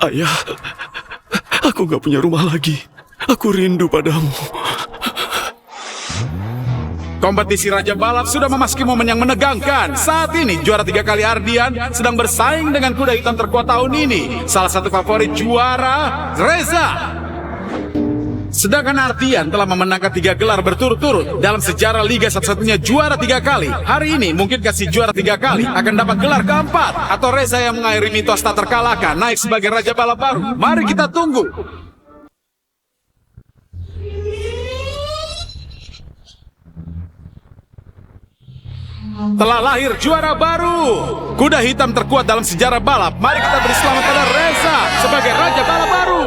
Ayah, aku gak punya rumah lagi. Aku rindu padamu. Kompetisi Raja Balap sudah memasuki momen yang menegangkan. Saat ini juara 3 kali Ardian sedang bersaing dengan kuda hitam terkuat tahun ini. Salah satu favorit juara, Reza. Sedangkan Ardian telah memenangkan 3 gelar berturut-turut dalam sejarah Liga satu-satunya juara 3 kali. Hari ini mungkin kasih juara 3 kali akan dapat gelar keempat. Atau Reza yang mengakhiri mitos tak terkalahkan naik sebagai Raja Balap baru. Mari kita tunggu. Telah lahir juara baru, kuda hitam terkuat dalam sejarah balap. Mari kita beri selamat pada Reza sebagai Raja Balap baru.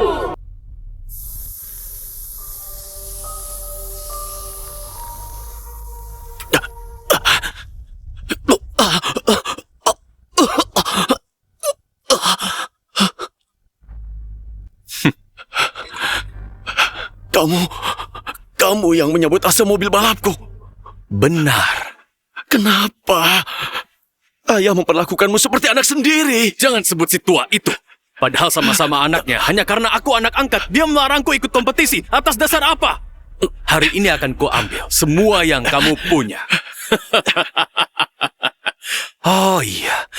Kamu yang menyambut asa mobil balapku. Benar. Kenapa? Ayah memperlakukanmu seperti anak sendiri. Jangan sebut si tua itu. Padahal sama-sama anaknya. Hanya karena aku anak angkat, dia melarangku ikut kompetisi. Atas dasar apa? Hari ini akan kuambil semua yang kamu punya. Oh iya.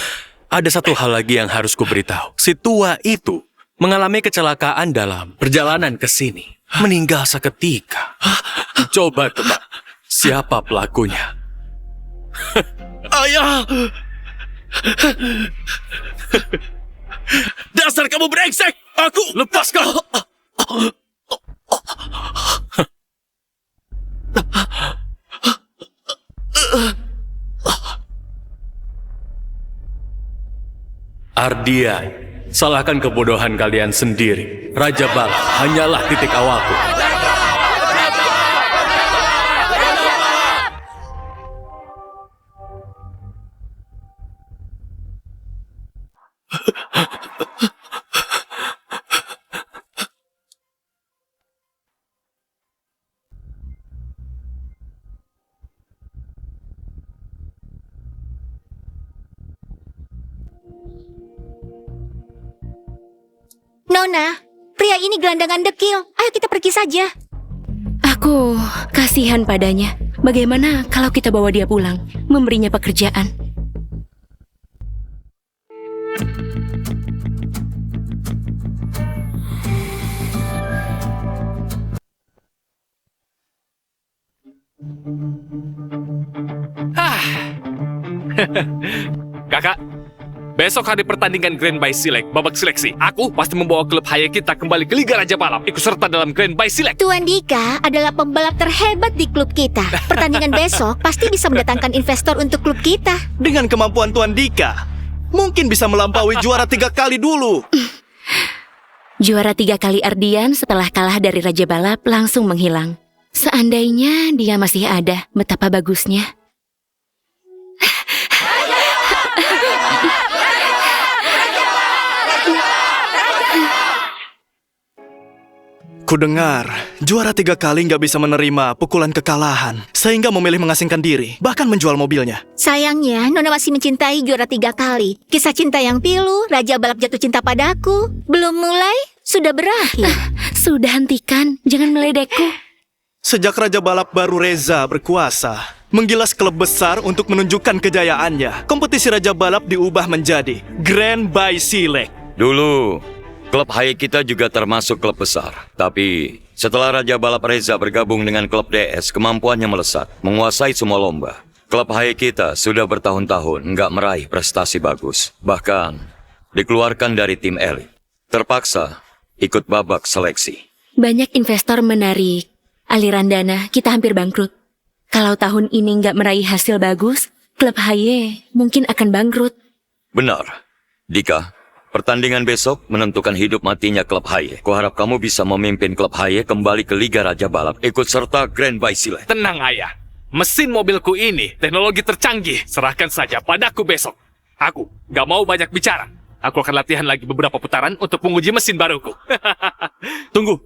Ada satu hal lagi yang harus kuberitahu. Si tua itu mengalami kecelakaan dalam perjalanan ke sini. Meninggal seketika. Coba tebak, siapa pelakunya? Ayah! Dasar kamu brengsek! Aku... Lepaskan! Ardian, salahkan kebodohan kalian sendiri. Raja Balap hanyalah titik awalku. Nona, pria ini gelandangan dekil. Ayo kita pergi saja. Aku kasihan padanya. Bagaimana kalau kita bawa dia pulang, memberinya pekerjaan? Kakak, besok hari pertandingan Grand Bay Select, babak seleksi. Aku pasti membawa klub Haye kita kembali ke Liga Raja Balap, ikut serta dalam Grand Bay Select. Tuan Dika adalah pembalap terhebat di klub kita. Pertandingan besok pasti bisa mendatangkan investor untuk klub kita. Dengan kemampuan Tuan Dika, mungkin bisa melampaui juara 3 kali dulu. Juara 3 kali Ardian setelah kalah dari Raja Balap langsung menghilang. Seandainya dia masih ada, betapa bagusnya. Kudengar, juara 3 kali nggak bisa menerima pukulan kekalahan, sehingga memilih mengasingkan diri, bahkan menjual mobilnya. Sayangnya, Nona masih mencintai juara 3 kali. Kisah cinta yang pilu, Raja Balap jatuh cinta padaku. Belum mulai, sudah berakhir. Sudah hentikan, jangan meledekku. Sejak Raja Balap baru Reza berkuasa, menggilas klub besar untuk menunjukkan kejayaannya, kompetisi Raja Balap diubah menjadi Grand Bay Select. Dulu, klub Haye kita juga termasuk klub besar. Tapi setelah Raja Balap Reza bergabung dengan klub DS, kemampuannya melesat, menguasai semua lomba. Klub Haye kita sudah bertahun-tahun nggak meraih prestasi bagus. Bahkan dikeluarkan dari tim elit. Terpaksa ikut babak seleksi. Banyak investor menarik aliran dana, kita hampir bangkrut. Kalau tahun ini nggak meraih hasil bagus, klub Haye mungkin akan bangkrut. Benar. Dika, pertandingan besok menentukan hidup matinya klub Haye. Kuharap kamu bisa memimpin klub Haye kembali ke Liga Raja Balap, ikut serta Grand Bay Select. Tenang ayah, mesin mobilku ini teknologi tercanggih. Serahkan saja padaku besok. Aku gak mau banyak bicara. Aku akan latihan lagi beberapa putaran untuk menguji mesin baruku. Tunggu.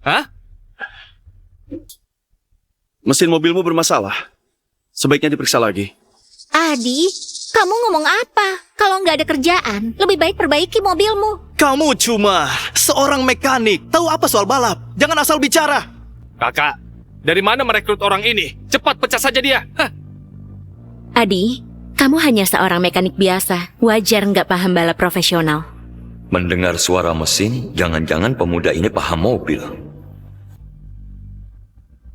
Hah? Mesin mobilmu bermasalah. Sebaiknya diperiksa lagi. Adi, kamu ngomong apa? Kalau nggak ada kerjaan, lebih baik perbaiki mobilmu. Kamu cuma seorang mekanik. Tahu apa soal balap? Jangan asal bicara. Kakak, dari mana merekrut orang ini? Cepat pecah saja dia. Hah. Adi, kamu hanya seorang mekanik biasa. Wajar nggak paham balap profesional. Mendengar suara mesin, jangan-jangan pemuda ini paham mobil.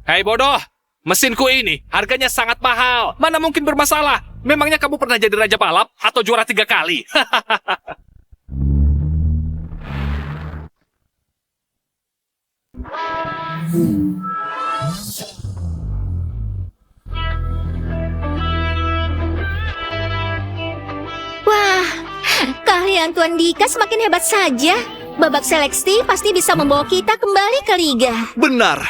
Hei bodoh, mesinku ini harganya sangat mahal. Mana mungkin bermasalah? Memangnya kamu pernah jadi raja balap atau juara 3 kali? Wah, keahlian Tuan Dika semakin hebat saja. Babak seleksi pasti bisa membawa kita kembali ke liga. Benar.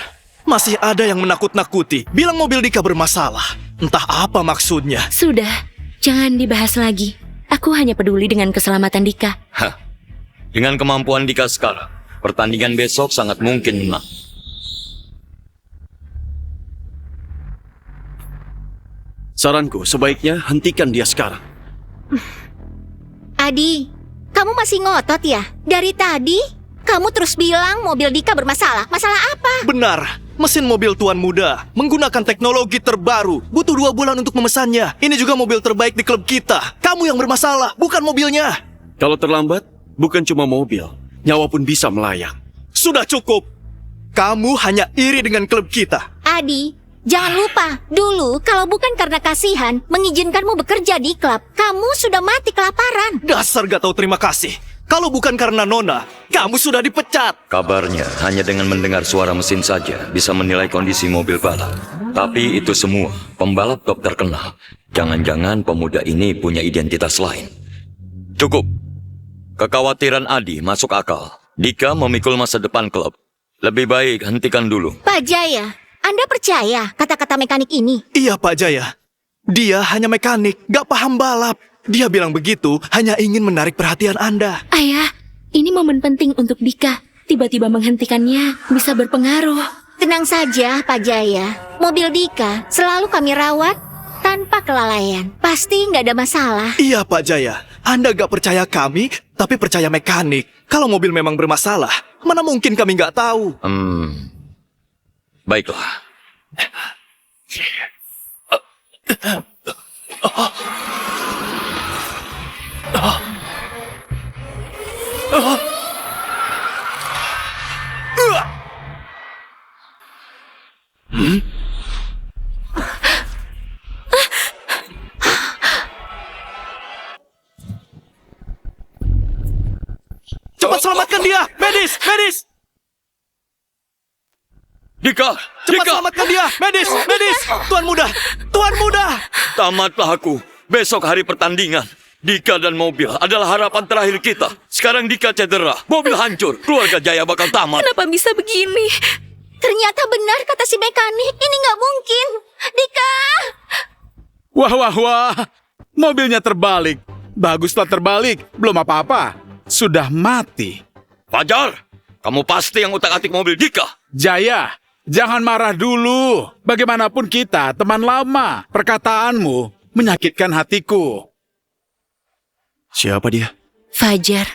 Masih ada yang menakut-nakuti. Bilang mobil Dika bermasalah. Entah apa maksudnya. Sudah, jangan dibahas lagi. Aku hanya peduli dengan keselamatan Dika. Hah. Dengan kemampuan Dika sekarang, pertandingan besok sangat mungkin menang. Saranku, sebaiknya hentikan dia sekarang. Adi, kamu masih ngotot ya? Dari tadi, kamu terus bilang mobil Dika bermasalah. Masalah apa? Benar. Mesin mobil tuan muda menggunakan teknologi terbaru. Butuh 2 bulan untuk memesannya. Ini juga mobil terbaik di klub kita. Kamu yang bermasalah, bukan mobilnya. Kalau terlambat, bukan cuma mobil, nyawa pun bisa melayang. Sudah cukup. Kamu hanya iri dengan klub kita. Adi, jangan lupa, dulu kalau bukan karena kasihan mengizinkanmu bekerja di klub, kamu sudah mati kelaparan. Dasar gak tahu terima kasih. Kalau bukan karena Nona, kamu sudah dipecat. Kabarnya hanya dengan mendengar suara mesin saja bisa menilai kondisi mobil balap. Tapi itu semua pembalap top terkenal. Jangan-jangan pemuda ini punya identitas lain. Cukup. Kekhawatiran Adi masuk akal. Dika memikul masa depan klub. Lebih baik hentikan dulu. Pak Jaya, Anda percaya kata-kata mekanik ini? Iya Pak Jaya. Dia hanya mekanik, gak paham balap. Dia bilang begitu hanya ingin menarik perhatian Anda. Ayah, ini momen penting untuk Dika. Tiba-tiba menghentikannya bisa berpengaruh. Tenang saja, Pak Jaya. Mobil Dika selalu kami rawat tanpa kelalaian. Pasti nggak ada masalah. Iya Pak Jaya. Anda gak percaya kami, tapi percaya mekanik. Kalau mobil memang bermasalah, mana mungkin kami gak tahu. Baiklah. Cepat selamatkan dia! Medis! Medis! Dika! Cepat Dika! selamatkan dia! Medis! Medis! Tuan muda! Tuan muda! Tamatlah aku. Besok hari pertandingan. Dika dan mobil adalah harapan terakhir kita. Sekarang Dika cedera, mobil hancur, keluarga Jaya bakal tamat. Kenapa bisa begini? Ternyata benar kata si mekanik. Ini nggak mungkin. Dika! Wah, wah, wah. Mobilnya terbalik. Baguslah terbalik. Belum apa-apa. Sudah mati. Fajar, kamu pasti yang utak-atik mobil Dika. Jaya, jangan marah dulu. Bagaimanapun kita teman lama. Perkataanmu menyakitkan hatiku. Siapa dia? Fajar,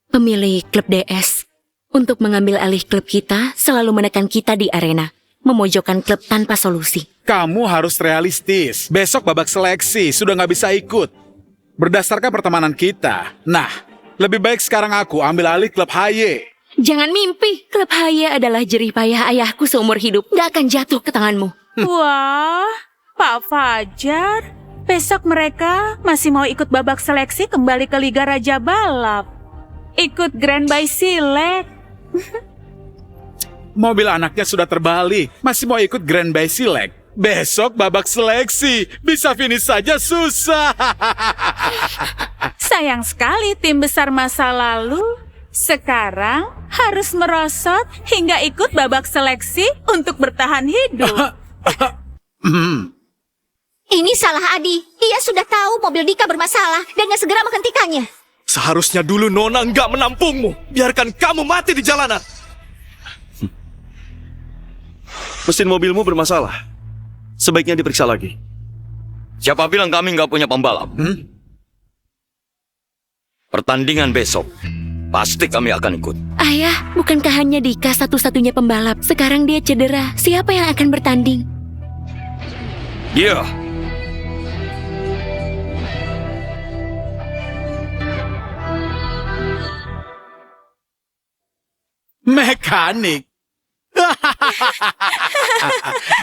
pemilik klub DS. Untuk mengambil alih klub kita, selalu menekan kita di arena. Memojokkan klub tanpa solusi. Kamu harus realistis. Besok babak seleksi sudah nggak bisa ikut. Berdasarkan pertemanan kita. Nah, lebih baik sekarang aku ambil alih klub HY. Jangan mimpi, klub Haya adalah jerih payah ayahku seumur hidup. Gak akan jatuh ke tanganmu. Wah, Pak Fajar. Besok mereka masih mau ikut babak seleksi kembali ke Liga Raja Balap. Ikut Grand by Select. Mobil anaknya sudah terbalik. Masih mau ikut Grand by Select. Besok babak seleksi. Bisa finish saja susah. Sayang sekali tim besar masa lalu sekarang harus merosot hingga ikut babak seleksi untuk bertahan hidup. Ini salah Adi. Dia sudah tahu mobil Dika bermasalah dan nggak segera menghentikannya. Seharusnya dulu Nona nggak menampungmu. Biarkan kamu mati di jalanan. Mesin mobilmu bermasalah. Sebaiknya diperiksa lagi. Siapa bilang kami nggak punya pembalap? Pertandingan besok. pasti kami akan ikut. Ayah, bukankah hanya Dika satu-satunya pembalap? Sekarang dia cedera. Siapa yang akan bertanding? Dia. Mekanik.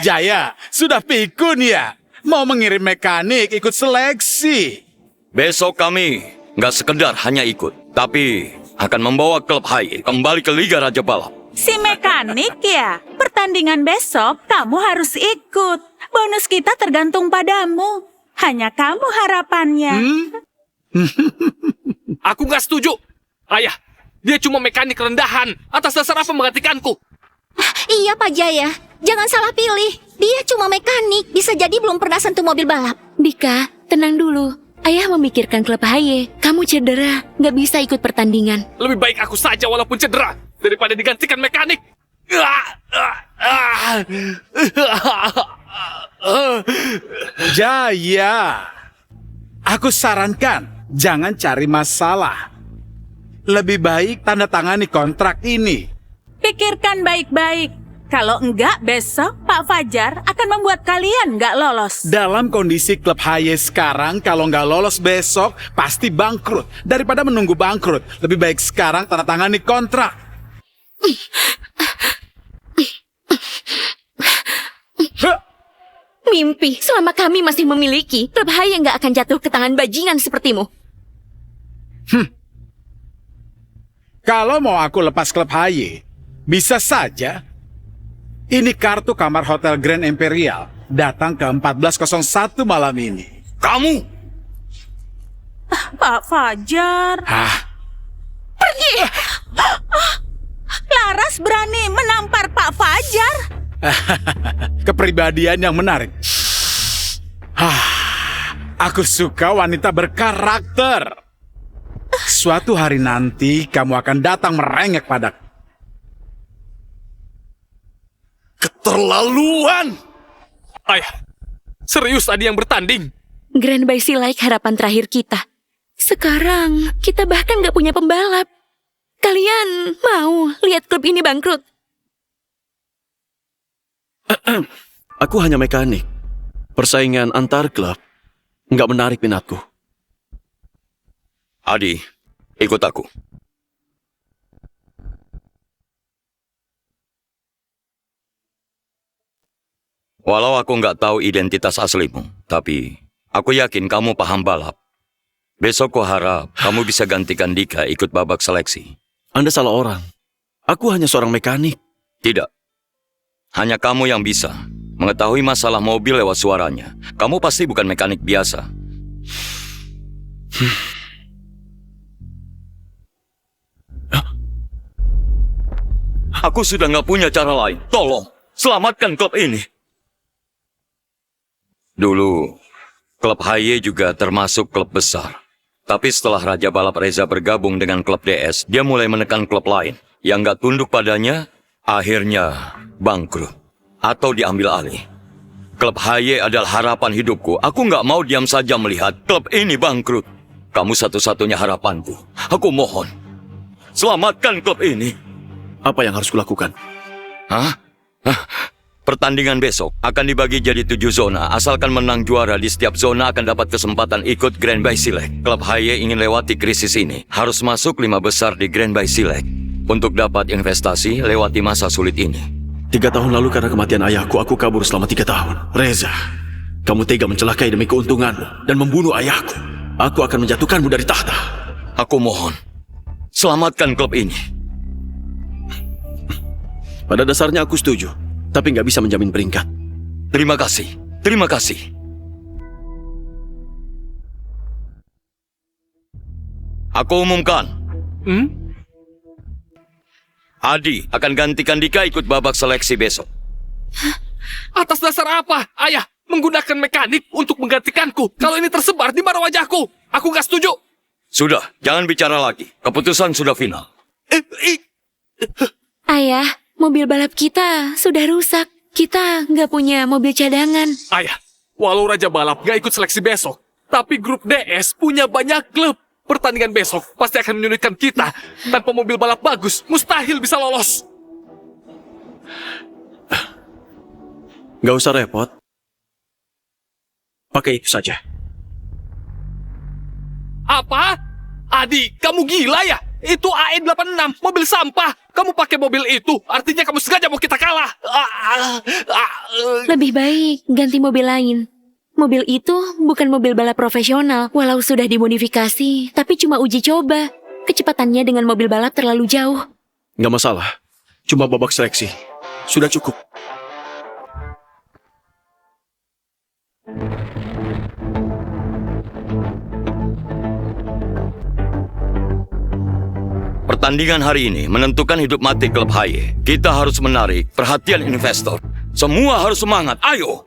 Jaya, sudah pikun ya? Mau mengirim mekanik ikut seleksi. Besok kami nggak sekedar hanya ikut, tapi akan membawa klub HY kembali ke Liga Raja Balap. Si mekanik ya? Pertandingan besok kamu harus ikut. Bonus kita tergantung padamu. Hanya kamu harapannya. Aku nggak setuju. Ayah, dia cuma mekanik rendahan. Atas dasar apa menggantikanku? Iya, Pak Jaya. Jangan salah pilih. Dia cuma mekanik. Bisa jadi belum pernah sentuh mobil balap. Dika, tenang dulu. Ayah memikirkan klub HY. Kamu cedera, nggak bisa ikut pertandingan. Lebih baik aku saja walaupun cedera daripada digantikan mekanik. Jaya, aku sarankan jangan cari masalah. Lebih baik tanda tangani kontrak ini. Pikirkan baik-baik. Kalau enggak, besok Pak Fajar akan membuat kalian enggak lolos. Dalam kondisi klub HY sekarang, kalau nggak lolos besok, pasti bangkrut. Daripada menunggu bangkrut, lebih baik sekarang tanda tangani kontrak. Mimpi, selama kami masih memiliki, klub HY nggak akan jatuh ke tangan bajingan sepertimu. Kalau mau aku lepas klub HY, bisa saja. Ini kartu kamar Hotel Grand Imperial. Datang ke 1401 malam ini. Kamu? Pak Fajar. Hah? Pergi! Laras berani menampar Pak Fajar. Kepribadian yang menarik. Aku suka wanita berkarakter. Suatu hari nanti kamu akan datang merengek padaku. Keterlaluan! Ayah, serius tadi yang bertanding? Grand Bike Like harapan terakhir kita. Sekarang, kita bahkan nggak punya pembalap. Kalian mau lihat klub ini bangkrut? Aku hanya mekanik. Persaingan antar klub nggak menarik minatku. Adi, ikut aku. Walau aku nggak tahu identitas aslimu, tapi aku yakin kamu paham balap. Besok ku harap kamu bisa gantikan Dika ikut babak seleksi. Anda salah orang. Aku hanya seorang mekanik. Tidak. Hanya kamu yang bisa mengetahui masalah mobil lewat suaranya. Kamu pasti bukan mekanik biasa. Aku sudah nggak punya cara lain. Tolong, selamatkan klub ini. Dulu, klub HY juga termasuk klub besar. Tapi setelah Raja Balap Reza bergabung dengan klub DS, dia mulai menekan klub lain. Yang nggak tunduk padanya, akhirnya bangkrut. Atau diambil alih. Klub HY adalah harapan hidupku. Aku nggak mau diam saja melihat klub ini bangkrut. Kamu satu-satunya harapanku. Aku mohon, selamatkan klub ini. Apa yang harus kulakukan? Hah? Pertandingan besok akan dibagi jadi 7 zona. Asalkan menang juara di setiap zona akan dapat kesempatan ikut Grand Bike Select. Klub HY ingin lewati krisis ini, harus masuk 5 besar di Grand Bike Select. Untuk dapat investasi lewati masa sulit ini. 3 tahun lalu karena kematian ayahku, aku kabur selama 3 tahun. Reza, kamu tega mencelakai demi keuntunganmu dan membunuh ayahku. Aku akan menjatuhkanmu dari tahta. Aku mohon, selamatkan klub ini. Pada dasarnya aku setuju, tapi nggak bisa menjamin peringkat. Terima kasih, terima kasih. Aku umumkan. Adi akan gantikan Dika ikut babak seleksi besok. Atas dasar apa, ayah, menggunakan mekanik untuk menggantikanku? Kalau ini tersebar di mana wajahku? Aku nggak setuju. Sudah, jangan bicara lagi. Keputusan sudah final. Ayah, mobil balap kita sudah rusak. Kita nggak punya mobil cadangan. Ayah, walau Raja Balap nggak ikut seleksi besok, tapi grup DS punya banyak klub. Pertandingan besok pasti akan menyulitkan kita. Tanpa mobil balap bagus, mustahil bisa lolos. Gak usah repot. Pakai itu saja. Apa? Adi, kamu gila ya? Itu AE86, mobil sampah. Kamu pakai mobil itu, artinya kamu sengaja mau kita kalah. Lebih baik ganti mobil lain. Mobil itu bukan mobil balap profesional. Walau sudah dimodifikasi, tapi cuma uji coba. Kecepatannya dengan mobil balap terlalu jauh. Gak masalah. Cuma babak seleksi. Sudah cukup. Pertandingan hari ini menentukan hidup mati klub HY. Kita harus menarik perhatian investor. Semua harus semangat, ayo!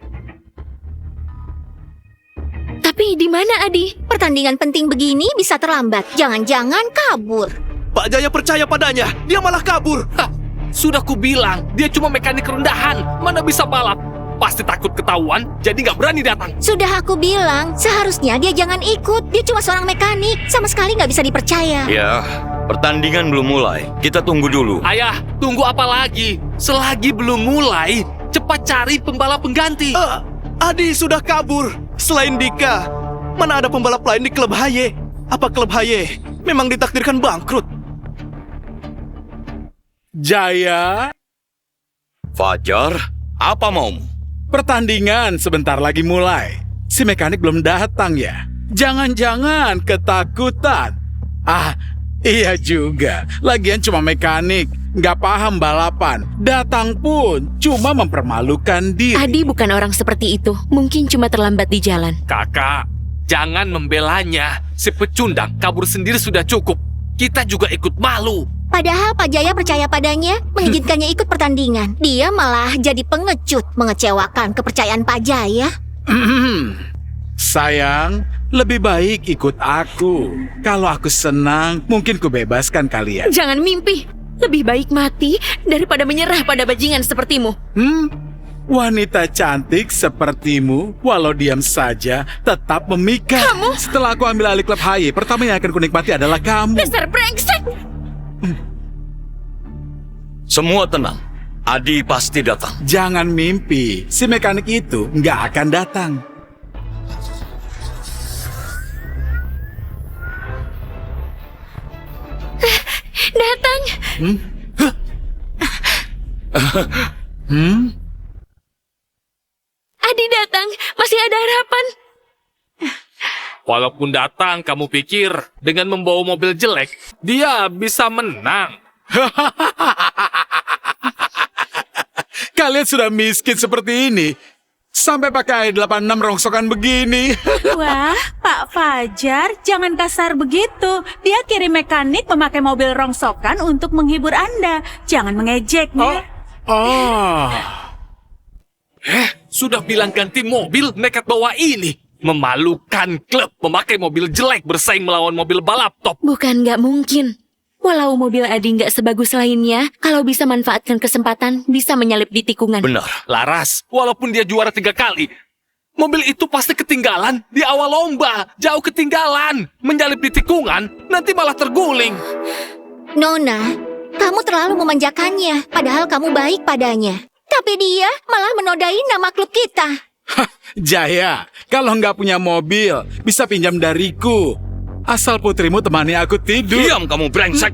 Tapi di mana Adi? Pertandingan penting begini bisa terlambat. Jangan-jangan kabur. Pak Jaya percaya padanya, dia malah kabur. Hah, sudah kubilang, dia cuma mekanik rendahan. Mana bisa balap? Pasti takut ketahuan, jadi nggak berani datang. Sudah aku bilang, seharusnya dia jangan ikut. Dia cuma seorang mekanik, sama sekali nggak bisa dipercaya. Ya, pertandingan belum mulai. Kita tunggu dulu. Ayah, tunggu apa lagi? Selagi belum mulai, cepat cari pembalap pengganti. Adi sudah kabur. Selain Dika, mana ada pembalap lain di klub HY? Apa klub HY memang ditakdirkan bangkrut? Jaya, Fajar, apa maumu? pertandingan sebentar lagi mulai. Si mekanik belum datang ya? Jangan-jangan ketakutan. Ah, iya juga. Lagian cuma mekanik, nggak paham balapan. Datang pun cuma mempermalukan diri. Adi bukan orang seperti itu. Mungkin cuma terlambat di jalan. Kakak, jangan membelanya. Si pecundang kabur sendiri sudah cukup. Kita juga ikut malu. Padahal Pak Jaya percaya padanya, mengizinkannya ikut pertandingan. Dia malah jadi pengecut, mengecewakan kepercayaan Pak Jaya. Sayang, lebih baik ikut aku. Kalau aku senang, mungkin ku bebaskan kalian. Jangan mimpi. Lebih baik mati daripada menyerah pada bajingan sepertimu. Wanita cantik sepertimu, walau diam saja, tetap memikat. Kamu? Setelah aku ambil alih klub HY, pertama yang akan kunikmati adalah kamu. Dasar brengsek! Semua tenang. Adi pasti datang. Jangan mimpi, si mekanik itu nggak akan datang. Datang! Adi datang, masih ada harapan. Walaupun datang, kamu pikir dengan membawa mobil jelek, dia bisa menang. Kalian sudah miskin seperti ini, sampai pakai 86 rongsokan begini. Wah, Pak Fajar, jangan kasar begitu. Dia kirim mekanik memakai mobil rongsokan untuk menghibur Anda. Jangan mengejeknya. Sudah bilang ganti mobil, nekat bawa ini. Memalukan klub memakai mobil jelek bersaing melawan mobil balap top. Bukan nggak mungkin. Walau mobil Adi nggak sebagus lainnya, kalau bisa manfaatkan kesempatan, bisa menyalip di tikungan. Benar. Laras, walaupun dia juara 3 kali, mobil itu pasti ketinggalan di awal lomba. Jauh ketinggalan, menyalip di tikungan, nanti malah terguling. Nona, kamu terlalu memanjakannya, padahal kamu baik padanya. Tapi dia malah menodai nama klub kita. Jaya, kalau nggak punya mobil, bisa pinjam dariku. Asal putrimu temani aku tidur. Diam kamu brengsek.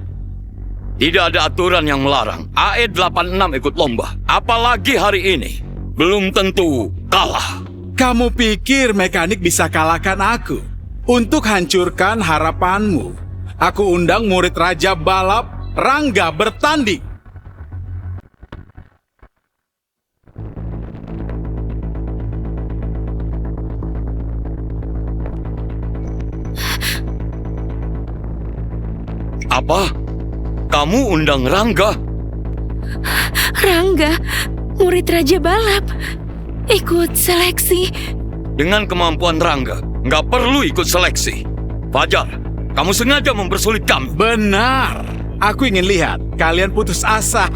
Tidak ada aturan yang melarang AE86 ikut lomba. Apalagi hari ini. Belum tentu kalah. Kamu pikir mekanik bisa kalahkan aku? Untuk hancurkan harapanmu, aku undang murid Raja Balap, Rangga, bertanding. Apa? Kamu undang Rangga? Rangga, murid Raja Balap, ikut seleksi. Dengan kemampuan Rangga, nggak perlu ikut seleksi. Fajar, kamu sengaja mempersulit kami. Benar. Aku ingin lihat kalian putus asa.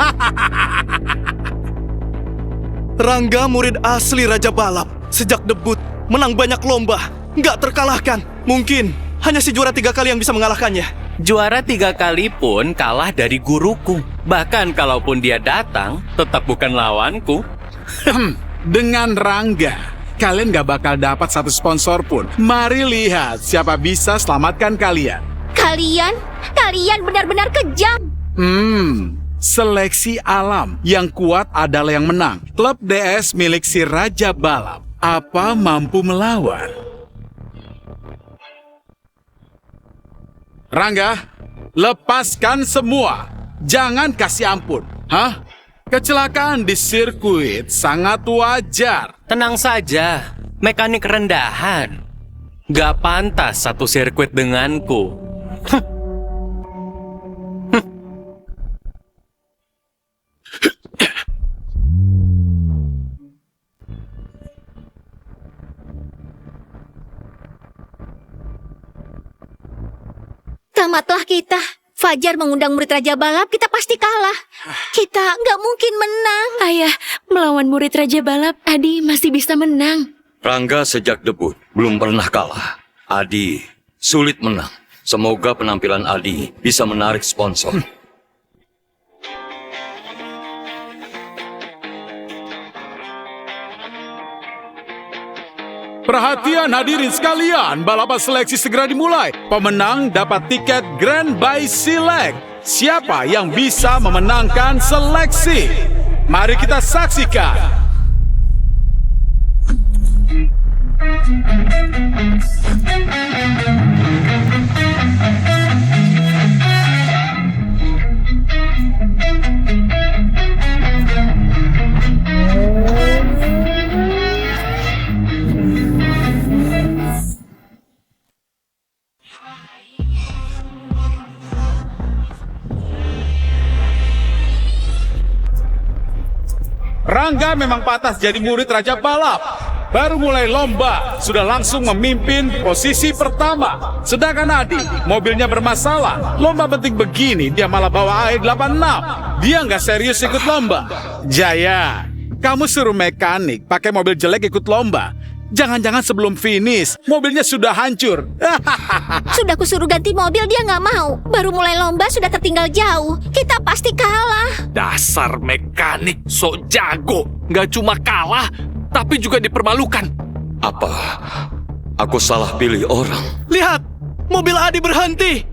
Rangga murid asli Raja Balap. Sejak debut, menang banyak lomba. Nggak terkalahkan. Mungkin Hanya si juara 3 kali yang bisa mengalahkannya. Juara 3 kali pun kalah dari guruku. Bahkan kalaupun dia datang, tetap bukan lawanku. Dengan Rangga, kalian gak bakal dapat satu sponsor pun. Mari lihat siapa bisa selamatkan kalian. Kalian benar-benar kejam. Seleksi alam yang kuat adalah yang menang. Klub DS milik si Raja Balap. Apa mampu melawan? Rangga, lepaskan semua. Jangan kasih ampun. Hah? Kecelakaan di sirkuit sangat wajar. Tenang saja, mekanik rendahan. Gak pantas satu sirkuit denganku. Tamatlah kita. Fajar mengundang murid Raja Balap, kita pasti kalah. Kita nggak mungkin menang. Ayah, melawan murid Raja Balap, Adi masih bisa menang. Rangga sejak debut belum pernah kalah. Adi sulit menang. Semoga penampilan Adi bisa menarik sponsor. Perhatian hadirin sekalian, balapan seleksi segera dimulai. Pemenang dapat tiket Grand by Select. Siapa yang bisa memenangkan seleksi? Mari kita saksikan. Rangga memang pantas jadi murid Raja Balap. Baru mulai lomba, sudah langsung memimpin posisi pertama. Sedangkan Adi, mobilnya bermasalah. Lomba penting begini, dia malah bawa AE86. Dia nggak serius ikut lomba. Jaya, kamu suruh mekanik pakai mobil jelek ikut lomba. Jangan-jangan sebelum finish, mobilnya sudah hancur. Sudah kusuruh ganti mobil, dia nggak mau. Baru mulai lomba sudah tertinggal jauh. Kita pasti kalah. Dasar mekanik sok jago. Nggak cuma kalah, tapi juga dipermalukan. Apa aku salah pilih orang? Lihat, mobil Adi berhenti.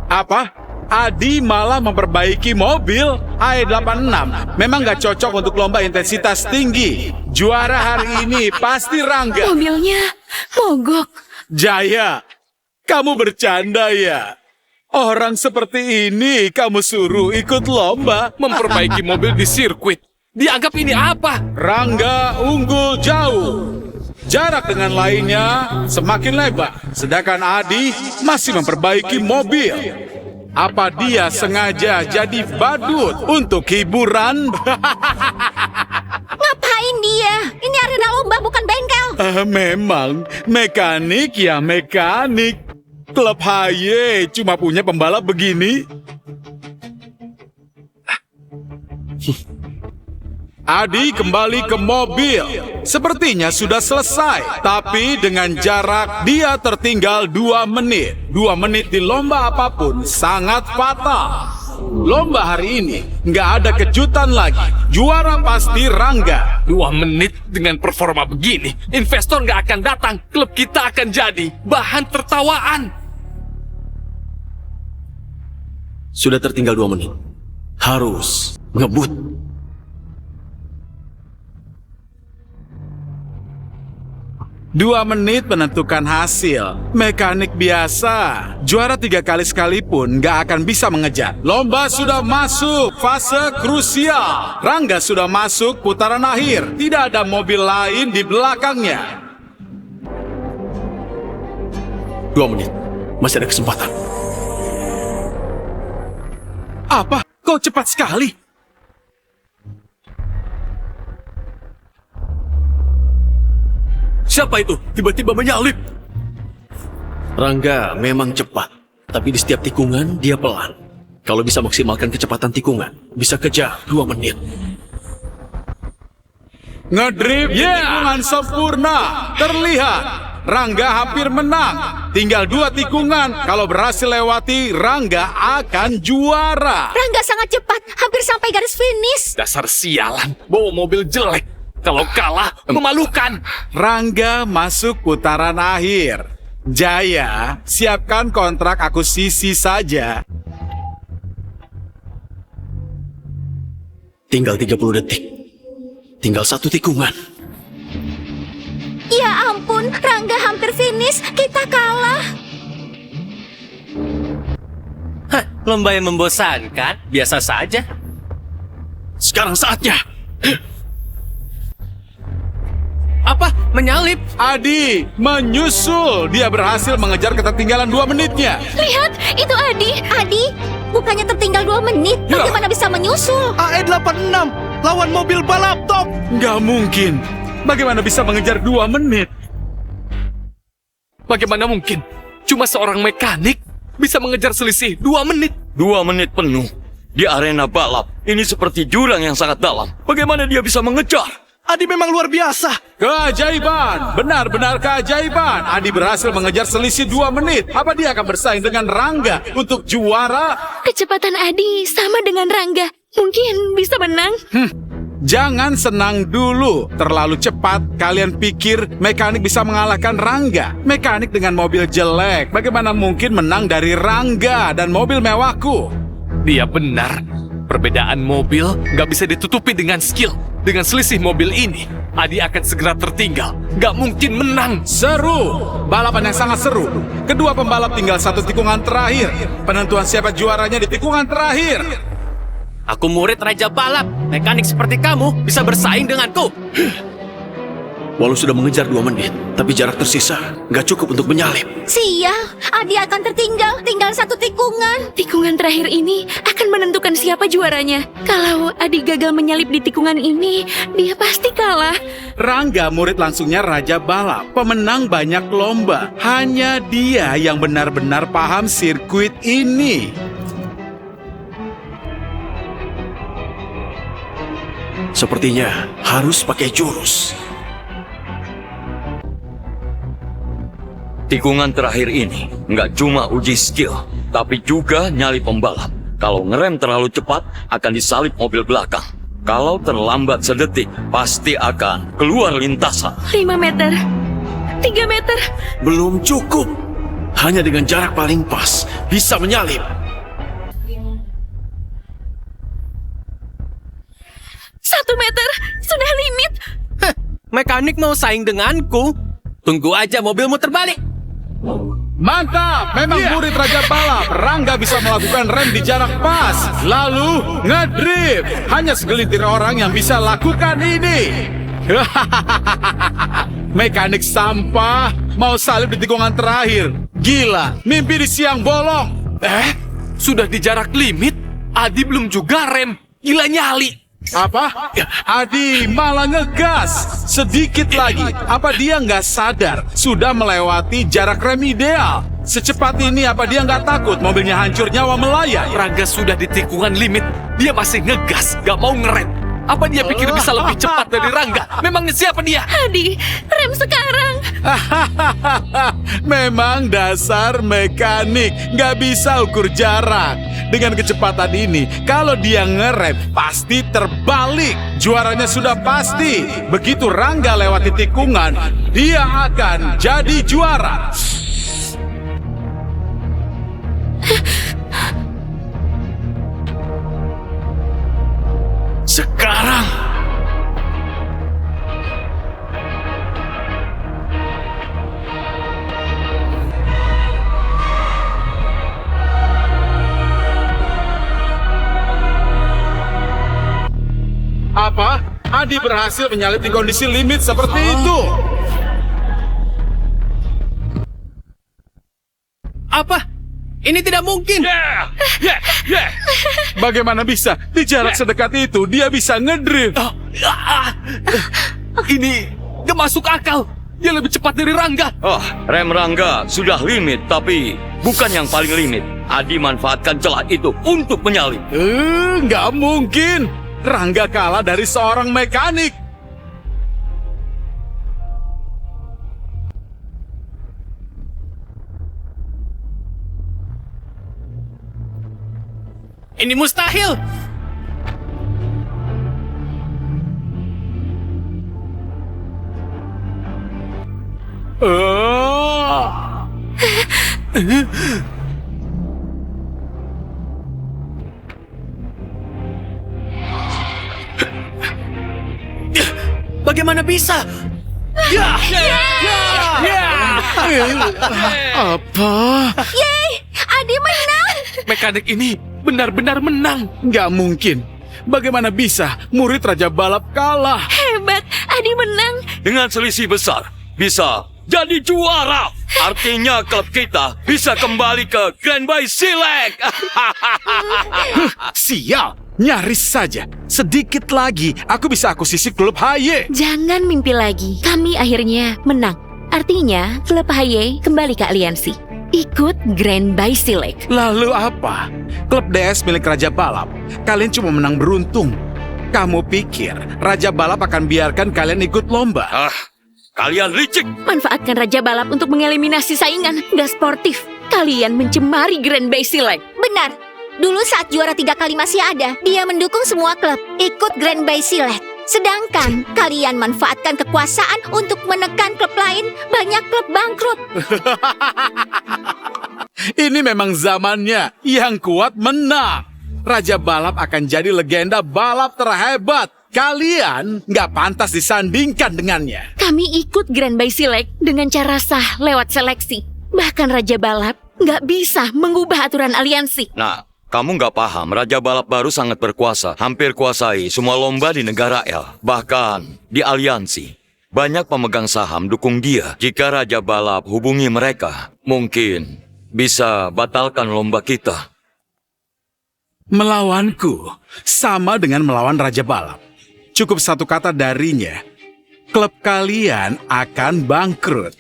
Apa? Adi malah memperbaiki mobil AE86. Memang gak cocok untuk lomba intensitas tinggi. Juara hari ini pasti Rangga. Mobilnya mogok. Jaya, kamu bercanda ya? Orang seperti ini kamu suruh ikut lomba? Memperbaiki mobil di sirkuit. Dianggap ini apa? Rangga unggul jauh. Jarak dengan lainnya semakin lebar. Sedangkan Adi masih memperbaiki mobil. Apa dia sengaja jadi badut untuk hiburan? Ngapain dia? Ini arena lomba bukan bengkel. Memang, mekanik ya mekanik. Klub HY cuma punya pembalap begini. Adi kembali ke mobil. Sepertinya sudah selesai. Tapi dengan jarak dia tertinggal 2 menit. 2 menit di lomba apapun sangat fatal. Lomba hari ini nggak ada kejutan lagi. Juara pasti Rangga. 2 menit dengan performa begini. Investor nggak akan datang. Klub kita akan jadi bahan tertawaan. Sudah tertinggal 2 menit. Harus ngebut. Dua menit menentukan hasil. Mekanik biasa. Juara 3 kali sekalipun gak akan bisa mengejar. Lomba sudah masuk fase krusial. Rangga sudah masuk putaran akhir. Tidak ada mobil lain di belakangnya. 2 menit. Masih ada kesempatan. Apa? Kau cepat sekali. Siapa itu? Tiba-tiba menyalip. Rangga memang cepat, tapi di setiap tikungan dia pelan. Kalau bisa maksimalkan kecepatan tikungan, bisa kejar 2 menit. Ngedrift di tikungan sempurna. Terlihat Rangga hampir menang. Tinggal 2 tikungan. Kalau berhasil lewati, Rangga akan juara. Rangga sangat cepat, hampir sampai garis finish. Dasar sialan, bawa mobil jelek. Kalau kalah, memalukan. Rangga masuk putaran akhir. Jaya, siapkan kontrak akuisisi saja. Tinggal 30 detik. Tinggal 1 tikungan. Ya ampun, Rangga hampir finish. Kita kalah. Hah, lomba yang membosankan. Biasa saja. Sekarang saatnya. Apa? Menyalip? Adi menyusul. Dia berhasil mengejar ketertinggalan 2 menitnya. Lihat, itu Adi. Adi, bukannya tertinggal 2 menit. Bagaimana bisa menyusul? AE86 lawan mobil balap top. Nggak mungkin. Bagaimana bisa mengejar 2 menit? Bagaimana mungkin? Cuma seorang mekanik bisa mengejar selisih 2 menit. 2 menit penuh di arena balap. Ini seperti jurang yang sangat dalam. Bagaimana dia bisa mengejar? Adi memang luar biasa. Keajaiban, benar-benar keajaiban. Adi berhasil mengejar selisih 2 menit. Apa dia akan bersaing dengan Rangga untuk juara? Kecepatan Adi sama dengan Rangga. Mungkin bisa menang. Jangan senang dulu. Terlalu cepat, kalian pikir mekanik bisa mengalahkan Rangga. Mekanik dengan mobil jelek, bagaimana mungkin menang dari Rangga dan mobil mewahku? Dia benar. Perbedaan mobil nggak bisa ditutupi dengan skill. Dengan selisih mobil ini, Adi akan segera tertinggal. Nggak mungkin menang. Seru, balapan yang sangat seru. Kedua pembalap tinggal 1 tikungan terakhir. Penentuan siapa juaranya di tikungan terakhir. Aku murid Raja Balap. Mekanik seperti kamu bisa bersaing denganku. Walau sudah mengejar 2 menit, tapi jarak tersisa nggak cukup untuk menyalip. Sial, Adi akan tertinggal. Tinggal 1 tikungan. Tikungan terakhir ini akan menentukan siapa juaranya. Kalau Adi gagal menyalip di tikungan ini, dia pasti kalah. Rangga murid langsungnya Raja Balap, pemenang banyak lomba. Hanya dia yang benar-benar paham sirkuit ini. Sepertinya harus pakai jurus. Tikungan terakhir ini nggak cuma uji skill, tapi juga nyali pembalap. Kalau ngerem terlalu cepat, akan disalip mobil belakang. Kalau terlambat sedetik, pasti akan keluar lintasan. 5 meter. 3 meter. Belum cukup. Hanya dengan jarak paling pas, bisa menyalip. 1 meter. Sudah limit. Heh, mekanik mau saing denganku. Tunggu aja mobilmu terbalik. Mantap, memang murid Raja Balap. Rangga bisa melakukan rem di jarak pas, lalu ngedrift. Hanya segelintir orang yang bisa lakukan ini. Mekanik sampah mau salib di tikungan terakhir. Gila, mimpi di siang bolong. Sudah di jarak limit, Adi belum juga rem. Gila nyali. Apa? Adi malah ngegas. Sedikit lagi. Apa dia nggak sadar sudah melewati jarak rem ideal? Secepat ini apa dia nggak takut mobilnya hancur nyawa melayang? Rangga sudah di tikungan limit. Dia masih ngegas, gak mau ngerem. Apa dia pikir bisa lebih cepat dari Rangga? Memangnya siapa dia? Adi, rem sekarang. Memang dasar mekanik nggak bisa ukur jarak. Dengan kecepatan ini, kalau dia ngerem pasti terbalik. Juaranya sudah pasti. Begitu Rangga lewati tikungan, dia akan jadi juara. Sekarang. Apa? Adi berhasil menyalip di kondisi limit seperti itu. Apa? Ini tidak mungkin. Bagaimana bisa? Di jarak sedekat itu, dia bisa ngedrift. Ini gak masuk akal. Dia lebih cepat dari Rangga. Rem Rangga sudah limit, tapi bukan yang paling limit. Adi manfaatkan celah itu untuk menyalip. Nggak mungkin. Rangga kalah dari seorang mekanik. Ini mustahil. Bagaimana bisa? Apa? Yeay, Adi menang. Mekanik ini benar-benar menang. Nggak mungkin. Bagaimana bisa murid Raja Balap kalah? Hebat, Adi menang. Dengan selisih besar, bisa jadi juara. Artinya klub kita bisa kembali ke Grand Bay Silek. Sial, nyaris saja. Sedikit lagi, aku bisa akuisisi klub HY. Jangan mimpi lagi. Kami akhirnya menang. Artinya, klub HY kembali ke aliansi. Ikut Grand Bay Silek. Lalu apa? Klub DS milik Raja Balap. Kalian cuma menang beruntung. Kamu pikir Raja Balap akan biarkan kalian ikut lomba? Kalian licik. Manfaatkan Raja Balap untuk mengeliminasi saingan. Gak sportif. Kalian mencemari Grand Bay Silek. Benar. Dulu saat juara 3 kali masih ada, dia mendukung semua klub ikut Grand Bay Silek. Sedangkan kalian manfaatkan kekuasaan untuk menekan klub lain, banyak klub bangkrut. Ini memang zamannya. Yang kuat menang. Raja Balap akan jadi legenda balap terhebat. Kalian nggak pantas disandingkan dengannya. Kami ikut Grand Bay Silek dengan cara sah lewat seleksi. Bahkan Raja Balap nggak bisa mengubah aturan aliansi. Nah, kamu nggak paham, Raja Balap baru sangat berkuasa, hampir kuasai semua lomba di negara L. Bahkan di aliansi, banyak pemegang saham dukung dia. Jika Raja Balap hubungi mereka, mungkin bisa batalkan lomba kita. Melawanku sama dengan melawan Raja Balap. Cukup satu kata darinya, klub kalian akan bangkrut.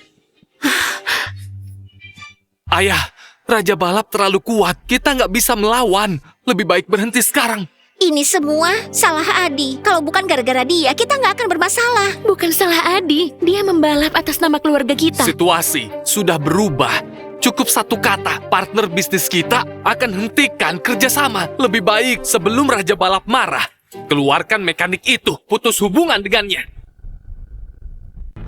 Ayah, Raja Balap terlalu kuat. Kita nggak bisa melawan. Lebih baik berhenti sekarang. Ini semua salah Adi. Kalau bukan gara-gara dia, kita nggak akan bermasalah. Bukan salah Adi. Dia membalap atas nama keluarga kita. Situasi sudah berubah. Cukup satu kata, partner bisnis kita akan hentikan kerjasama. Lebih baik sebelum Raja Balap marah, keluarkan mekanik itu, putus hubungan dengannya.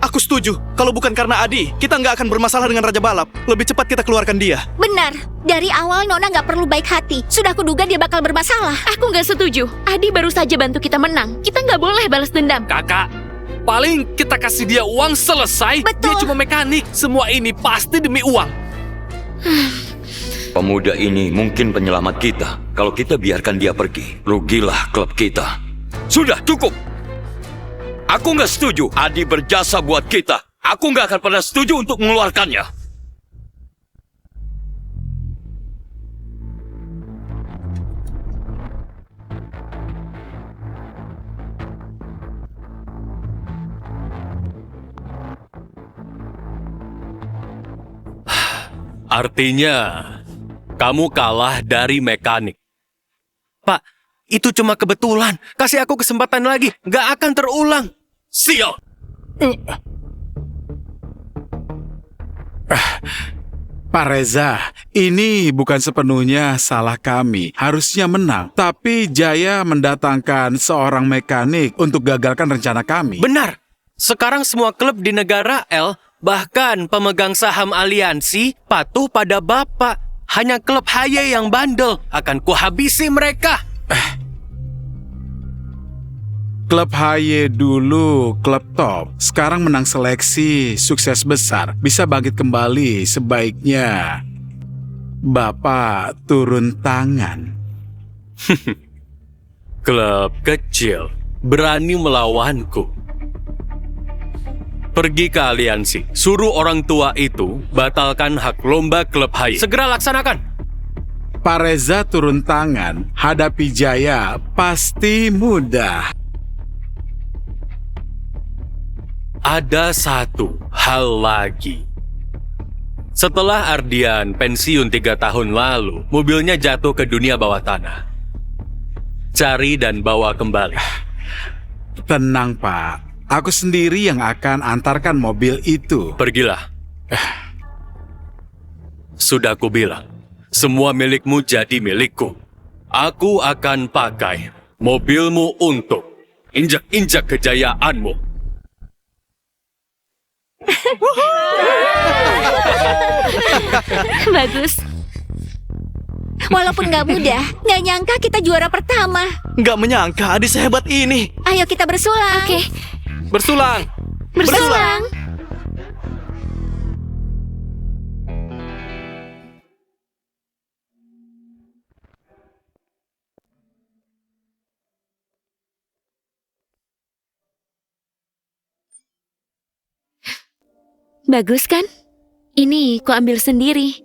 Aku setuju. Kalau bukan karena Adi, kita nggak akan bermasalah dengan Raja Balap. Lebih cepat kita keluarkan dia. Benar, dari awal Nona nggak perlu baik hati. Sudah kuduga dia bakal bermasalah. Aku nggak setuju. Adi baru saja bantu kita menang. Kita nggak boleh balas dendam. Kakak, paling kita kasih dia uang selesai. Betul. Dia cuma mekanik. Semua ini pasti demi uang. Pemuda ini mungkin penyelamat kita. Kalau kita biarkan dia pergi, rugilah klub kita. Sudah cukup. Aku nggak setuju Adi berjasa buat kita. Aku nggak akan pernah setuju untuk mengeluarkannya. Artinya, kamu kalah dari mekanik. Pak, itu cuma kebetulan. Kasih aku kesempatan lagi. Nggak akan terulang. Sial. Pak Reza, ini bukan sepenuhnya salah kami. Harusnya menang. Tapi Jaya mendatangkan seorang mekanik untuk gagalkan rencana kami. Benar. Sekarang semua klub di negara L, bahkan pemegang saham aliansi, patuh pada Bapak. Hanya klub HY yang bandel. Akan kuhabisi mereka. Klub HY dulu klub top. Sekarang menang seleksi, sukses besar. Bisa bangkit kembali. Sebaiknya Bapak turun tangan. Klub kecil berani melawanku. Pergi ke aliansi. Suruh orang tua itu batalkan hak lomba klub HY. Segera laksanakan. Pak Reza turun tangan. Hadapi Jaya pasti mudah. Ada satu hal lagi. Setelah Ardian pensiun 3 tahun lalu, mobilnya jatuh ke dunia bawah tanah. Cari dan bawa kembali. Tenang, Pak. Aku sendiri yang akan antarkan mobil itu. Pergilah. Sudah aku bilang, semua milikmu jadi milikku. Aku akan pakai mobilmu untuk injak-injak kejayaanmu. Bagus. Walaupun nggak mudah, nggak nyangka kita juara pertama. Nggak menyangka Adi sehebat ini. Ayo kita bersulang. Oke, Bersulang. bersulang. Bagus kan? Ini ku ambil sendiri.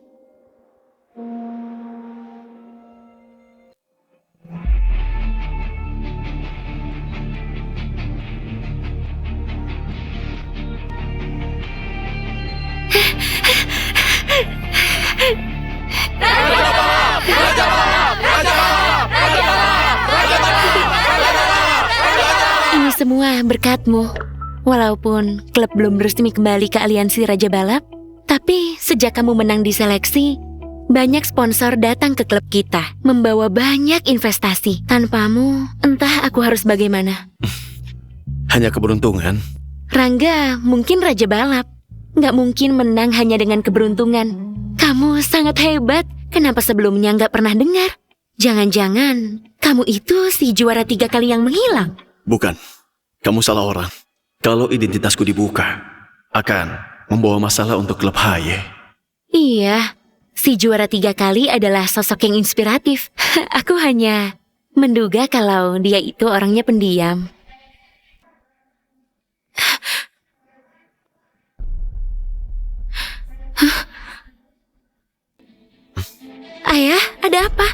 Ini semua berkatmu. Walaupun klub belum resmi kembali ke aliansi Raja Balap, tapi sejak kamu menang di seleksi, banyak sponsor datang ke klub kita, membawa banyak investasi. Tanpamu, entah aku harus bagaimana. Hanya keberuntungan. Rangga mungkin Raja Balap, nggak mungkin menang hanya dengan keberuntungan. Kamu sangat hebat, kenapa sebelumnya nggak pernah dengar? Jangan-jangan kamu itu si juara 3 kali yang menghilang. Bukan. Kamu salah orang. Kalau identitasku dibuka, akan membawa masalah untuk klub Haye. Iya, si juara 3 kali adalah sosok yang inspiratif. Aku hanya menduga kalau dia itu orangnya pendiam. Ayah, ada apa?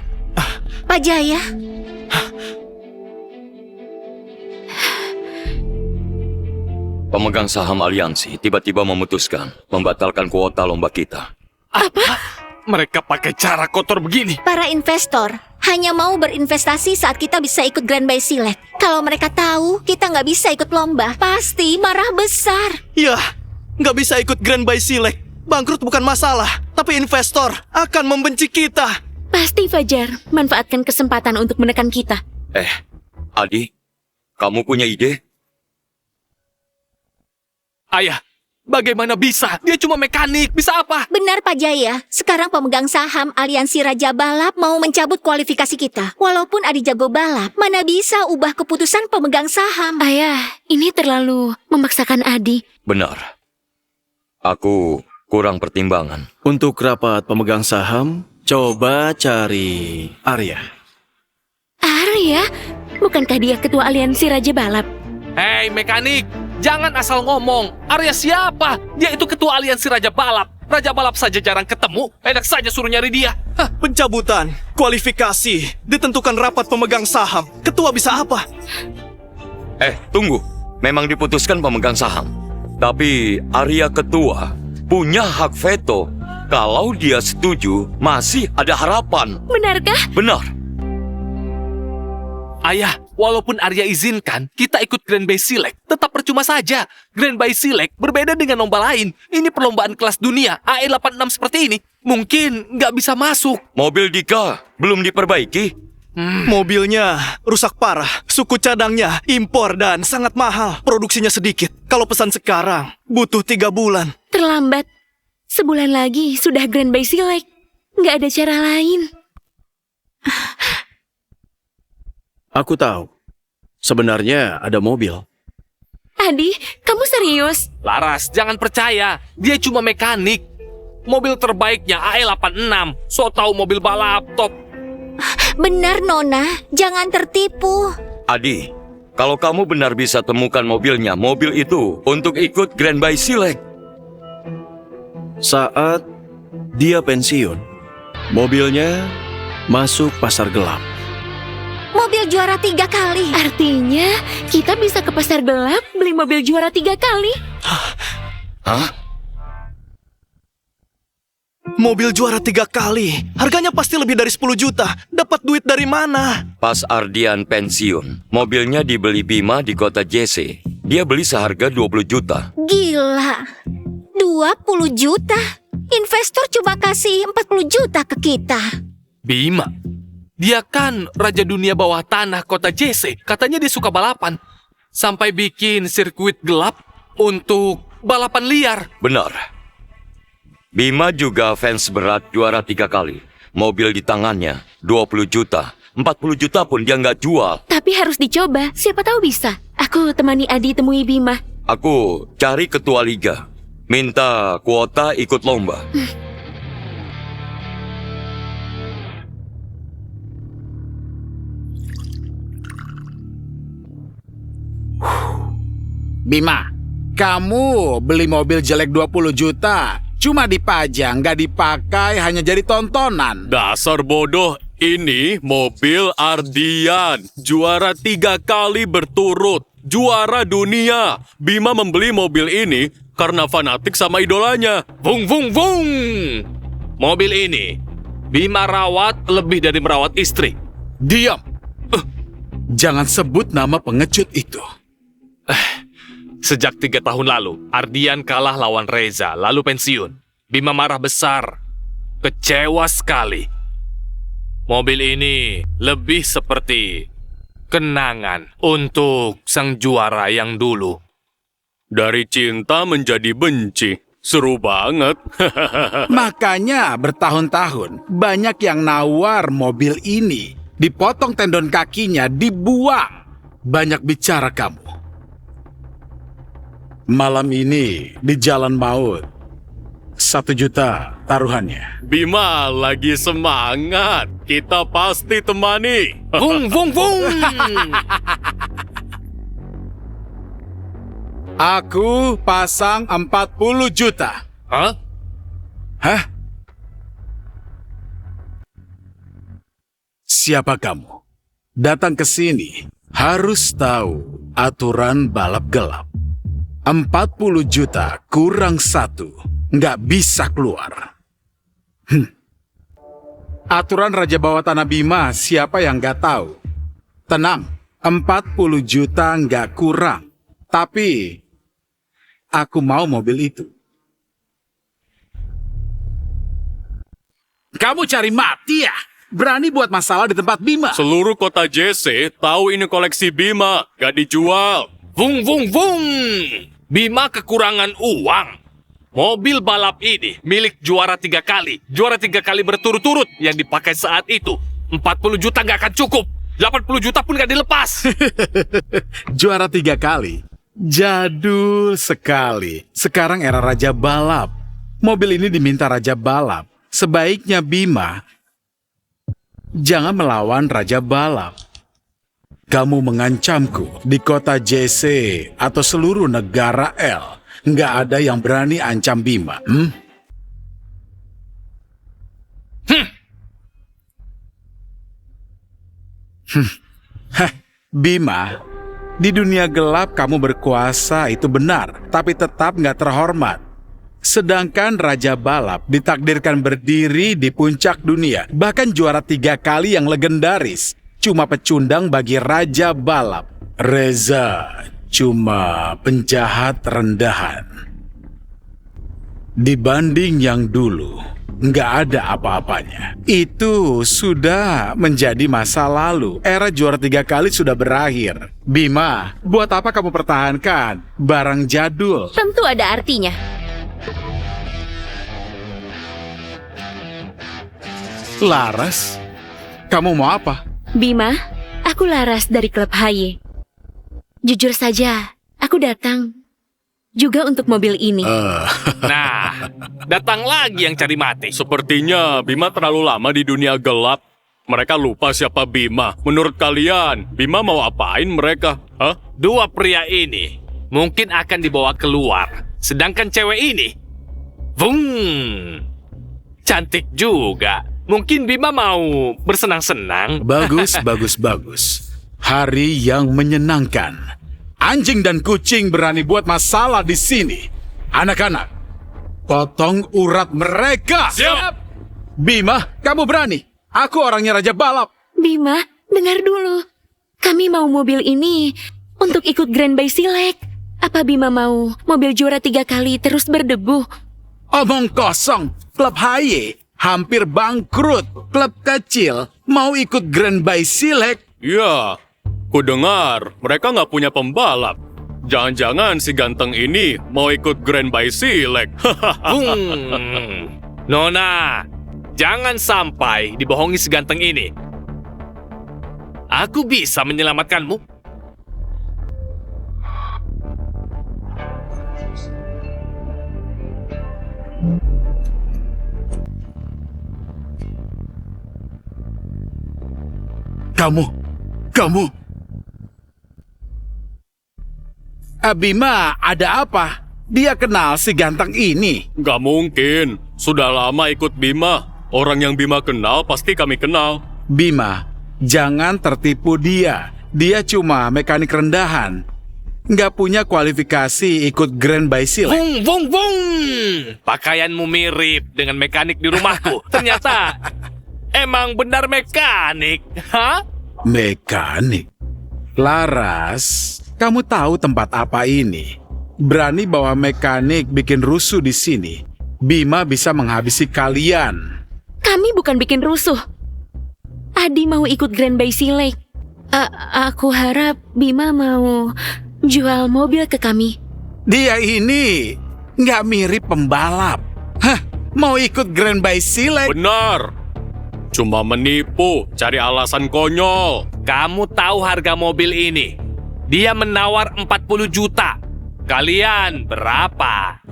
Pak Jaya, Pemegang saham aliansi tiba-tiba memutuskan membatalkan kuota lomba kita. Mereka pakai cara kotor begini. para investor hanya mau berinvestasi saat kita bisa ikut Grand Bay Select. Kalau mereka tahu kita nggak bisa ikut lomba, pasti marah besar. Ya, nggak bisa ikut Grand Bay Select. Bangkrut bukan masalah, tapi investor akan membenci kita. Pasti Fajar manfaatkan kesempatan untuk menekan kita. Adi, kamu punya ide? Ayah, bagaimana bisa? Dia cuma mekanik, bisa apa? Benar Pak Jaya, sekarang pemegang saham aliansi Raja Balap mau mencabut kualifikasi kita. Walaupun Adi jago balap, mana bisa ubah keputusan pemegang saham. Ayah, ini terlalu memaksakan Adi. Benar. Aku kurang pertimbangan. Untuk rapat pemegang saham, coba cari Arya. Arya? Bukankah dia ketua aliansi Raja Balap? Hei mekanik, jangan asal ngomong. Arya siapa? Dia itu ketua aliansi Raja Balap. Raja Balap saja jarang ketemu, enak saja suruh nyari dia. Pencabutan, kualifikasi, ditentukan rapat pemegang saham. Ketua bisa apa? Tunggu. Memang diputuskan pemegang saham. Tapi Arya ketua punya hak veto. Kalau dia setuju, masih ada harapan. Benarkah? Benar. Ayah, walaupun Arya izinkan, kita ikut Grand Bay Select. Tetap percuma saja. Grand Bay Select berbeda dengan lomba lain. Ini perlombaan kelas dunia, AE86 seperti ini. Mungkin nggak bisa masuk. Mobil Dika belum diperbaiki. Mobilnya rusak parah, suku cadangnya impor dan sangat mahal. Produksinya sedikit. Kalau pesan sekarang, butuh 3 bulan. Terlambat. Sebulan lagi sudah Grand Bay Select. Nggak ada cara lain. Aku tahu. Sebenarnya ada mobil. Adi, kamu serius? Laras, jangan percaya. Dia cuma mekanik. Mobil terbaiknya AE86. So tahu mobil balap top. Benar Nona, jangan tertipu. Adi, kalau kamu benar bisa temukan mobilnya, mobil itu untuk ikut Grand Bay Select. Saat dia pensiun, mobilnya masuk pasar gelap. Mobil juara 3 kali. Artinya kita bisa ke pasar gelap beli mobil juara 3 kali. Hah? Mobil juara 3 kali. Harganya pasti lebih dari 10 juta. Dapat duit dari mana? Pas Ardian pensiun, mobilnya dibeli Bima di kota Jesse. Dia beli seharga 20 juta. Gila. 20 juta? Investor cuma kasih 40 juta ke kita. Bima, dia kan raja dunia bawah tanah kota Jesse. Katanya dia suka balapan. Sampai bikin sirkuit gelap untuk balapan liar. Benar. Bima juga fans berat juara 3 kali. Mobil di tangannya 20 juta. 40 juta pun dia nggak jual. Tapi harus dicoba, siapa tahu bisa. Aku temani Adi temui Bima. Aku cari ketua liga. Minta kuota ikut lomba. Bima, kamu beli mobil jelek 20 juta. Cuma dipajang, nggak dipakai, hanya jadi tontonan. Dasar bodoh, ini mobil Ardian. Juara 3 kali berturut. Juara dunia. Bima membeli mobil ini karena fanatik sama idolanya. Vung, vung, vung. Mobil ini, Bima rawat lebih dari merawat istri. Diam. Jangan sebut nama pengecut itu. Sejak 3 tahun lalu, Ardian kalah lawan Reza, lalu pensiun. Bima marah besar. Kecewa sekali. Mobil ini lebih seperti kenangan untuk sang juara yang dulu. Dari cinta menjadi benci. Seru banget. Makanya bertahun-tahun banyak yang nawar mobil ini. Dipotong tendon kakinya, dibuang. Banyak bicara kamu. Malam ini di Jalan Maut, 1 juta taruhannya. Bima lagi semangat. Kita pasti temani. Vung, vung, vung. Aku pasang 40 juta. Hah? Hah? Siapa kamu? Datang ke sini harus tahu aturan balap gelap. 40 juta kurang 1, nggak bisa keluar. Aturan Raja Bawah Tanah Bima, siapa yang nggak tahu? Tenang, 40 juta nggak kurang. Tapi, aku mau mobil itu. Kamu cari mati ya? Berani buat masalah di tempat Bima? Seluruh kota Jesse tahu ini koleksi Bima. Gak dijual. Vung, vung, vung. Bima kekurangan uang. Mobil balap ini milik juara 3 kali. Juara 3 kali berturut-turut yang dipakai saat itu. 40 juta nggak akan cukup. 80 juta pun nggak dilepas. Juara 3 kali. Jadul sekali. Sekarang era Raja Balap. Mobil ini diminta Raja Balap. Sebaiknya Bima jangan melawan Raja Balap. Kamu mengancamku di kota JC atau seluruh negara L. Nggak ada yang berani ancam Bima. Bima, di dunia gelap kamu berkuasa itu benar, tapi tetap nggak terhormat. Sedangkan Raja Balap ditakdirkan berdiri di puncak dunia, bahkan juara 3 kali yang legendaris. Cuma pecundang bagi Raja Balap. Reza cuma penjahat rendahan. Dibanding yang dulu, nggak ada apa-apanya. Itu sudah menjadi masa lalu. Era juara 3 kali sudah berakhir. Bima, buat apa kamu pertahankan barang jadul? Tentu ada artinya. Laras, kamu mau apa? Bima, aku Laras dari klub HY. Jujur saja, aku datang juga untuk mobil ini. Nah, datang lagi yang cari mati. Sepertinya Bima terlalu lama di dunia gelap. Mereka lupa siapa Bima. Menurut kalian, Bima mau apain mereka? Hah? 2 pria ini mungkin akan dibawa keluar. Sedangkan cewek ini, vung, cantik juga. Mungkin Bima mau bersenang-senang. Bagus, bagus, bagus. Hari yang menyenangkan. Anjing dan kucing berani buat masalah di sini. Anak-anak, potong urat mereka. Siap. Bima, kamu berani. Aku orangnya Raja Balap. Bima, dengar dulu. Kami mau mobil ini untuk ikut Grand Bay Silek. Apa Bima mau mobil juara 3 kali terus berdebu? Omong kosong. Klub HY hampir bangkrut. Klub kecil mau ikut Grand Bay Silek. Ya, ku dengar mereka nggak punya pembalap. Jangan-jangan si ganteng ini mau ikut Grand Bay Silek. Nona, jangan sampai dibohongi seganteng ini. Aku bisa menyelamatkanmu. Kamu. Bima, ada apa? Dia kenal si ganteng ini. Nggak mungkin. Sudah lama ikut Bima. Orang yang Bima kenal pasti kami kenal. Bima, jangan tertipu dia. Dia cuma mekanik rendahan. Nggak punya kualifikasi ikut Grand Bay Silek. Vung, vung, vung. Pakaianmu mirip dengan mekanik di rumahku. Ternyata emang benar mekanik. Hah? Mekanik? Laras, kamu tahu tempat apa ini? Berani bawa mekanik bikin rusuh di sini. Bima bisa menghabisi kalian. Kami bukan bikin rusuh. Adi mau ikut Grand Bay Silek. Aku harap Bima mau jual mobil ke kami. Dia ini nggak mirip pembalap. Hah, mau ikut Grand Bay Silek? Benar. Cuma menipu, cari alasan konyol. Kamu tahu harga mobil ini? Dia menawar 40 juta. Kalian berapa?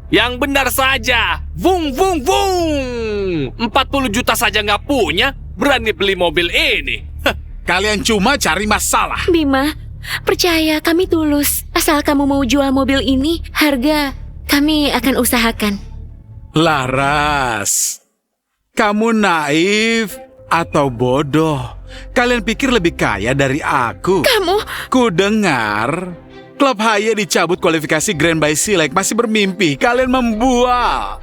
Yang benar saja. Vung, vung, vung. 40 juta saja nggak punya. Berani beli mobil ini. Kalian cuma cari masalah. Bima, percaya kami tulus. Asal kamu mau jual mobil ini, harga kami akan usahakan. Laras, kamu naif atau bodoh? Kalian pikir lebih kaya dari aku? Kamu? Ku dengar klub HY dicabut kualifikasi Grand Bay Silek masih bermimpi kalian membual.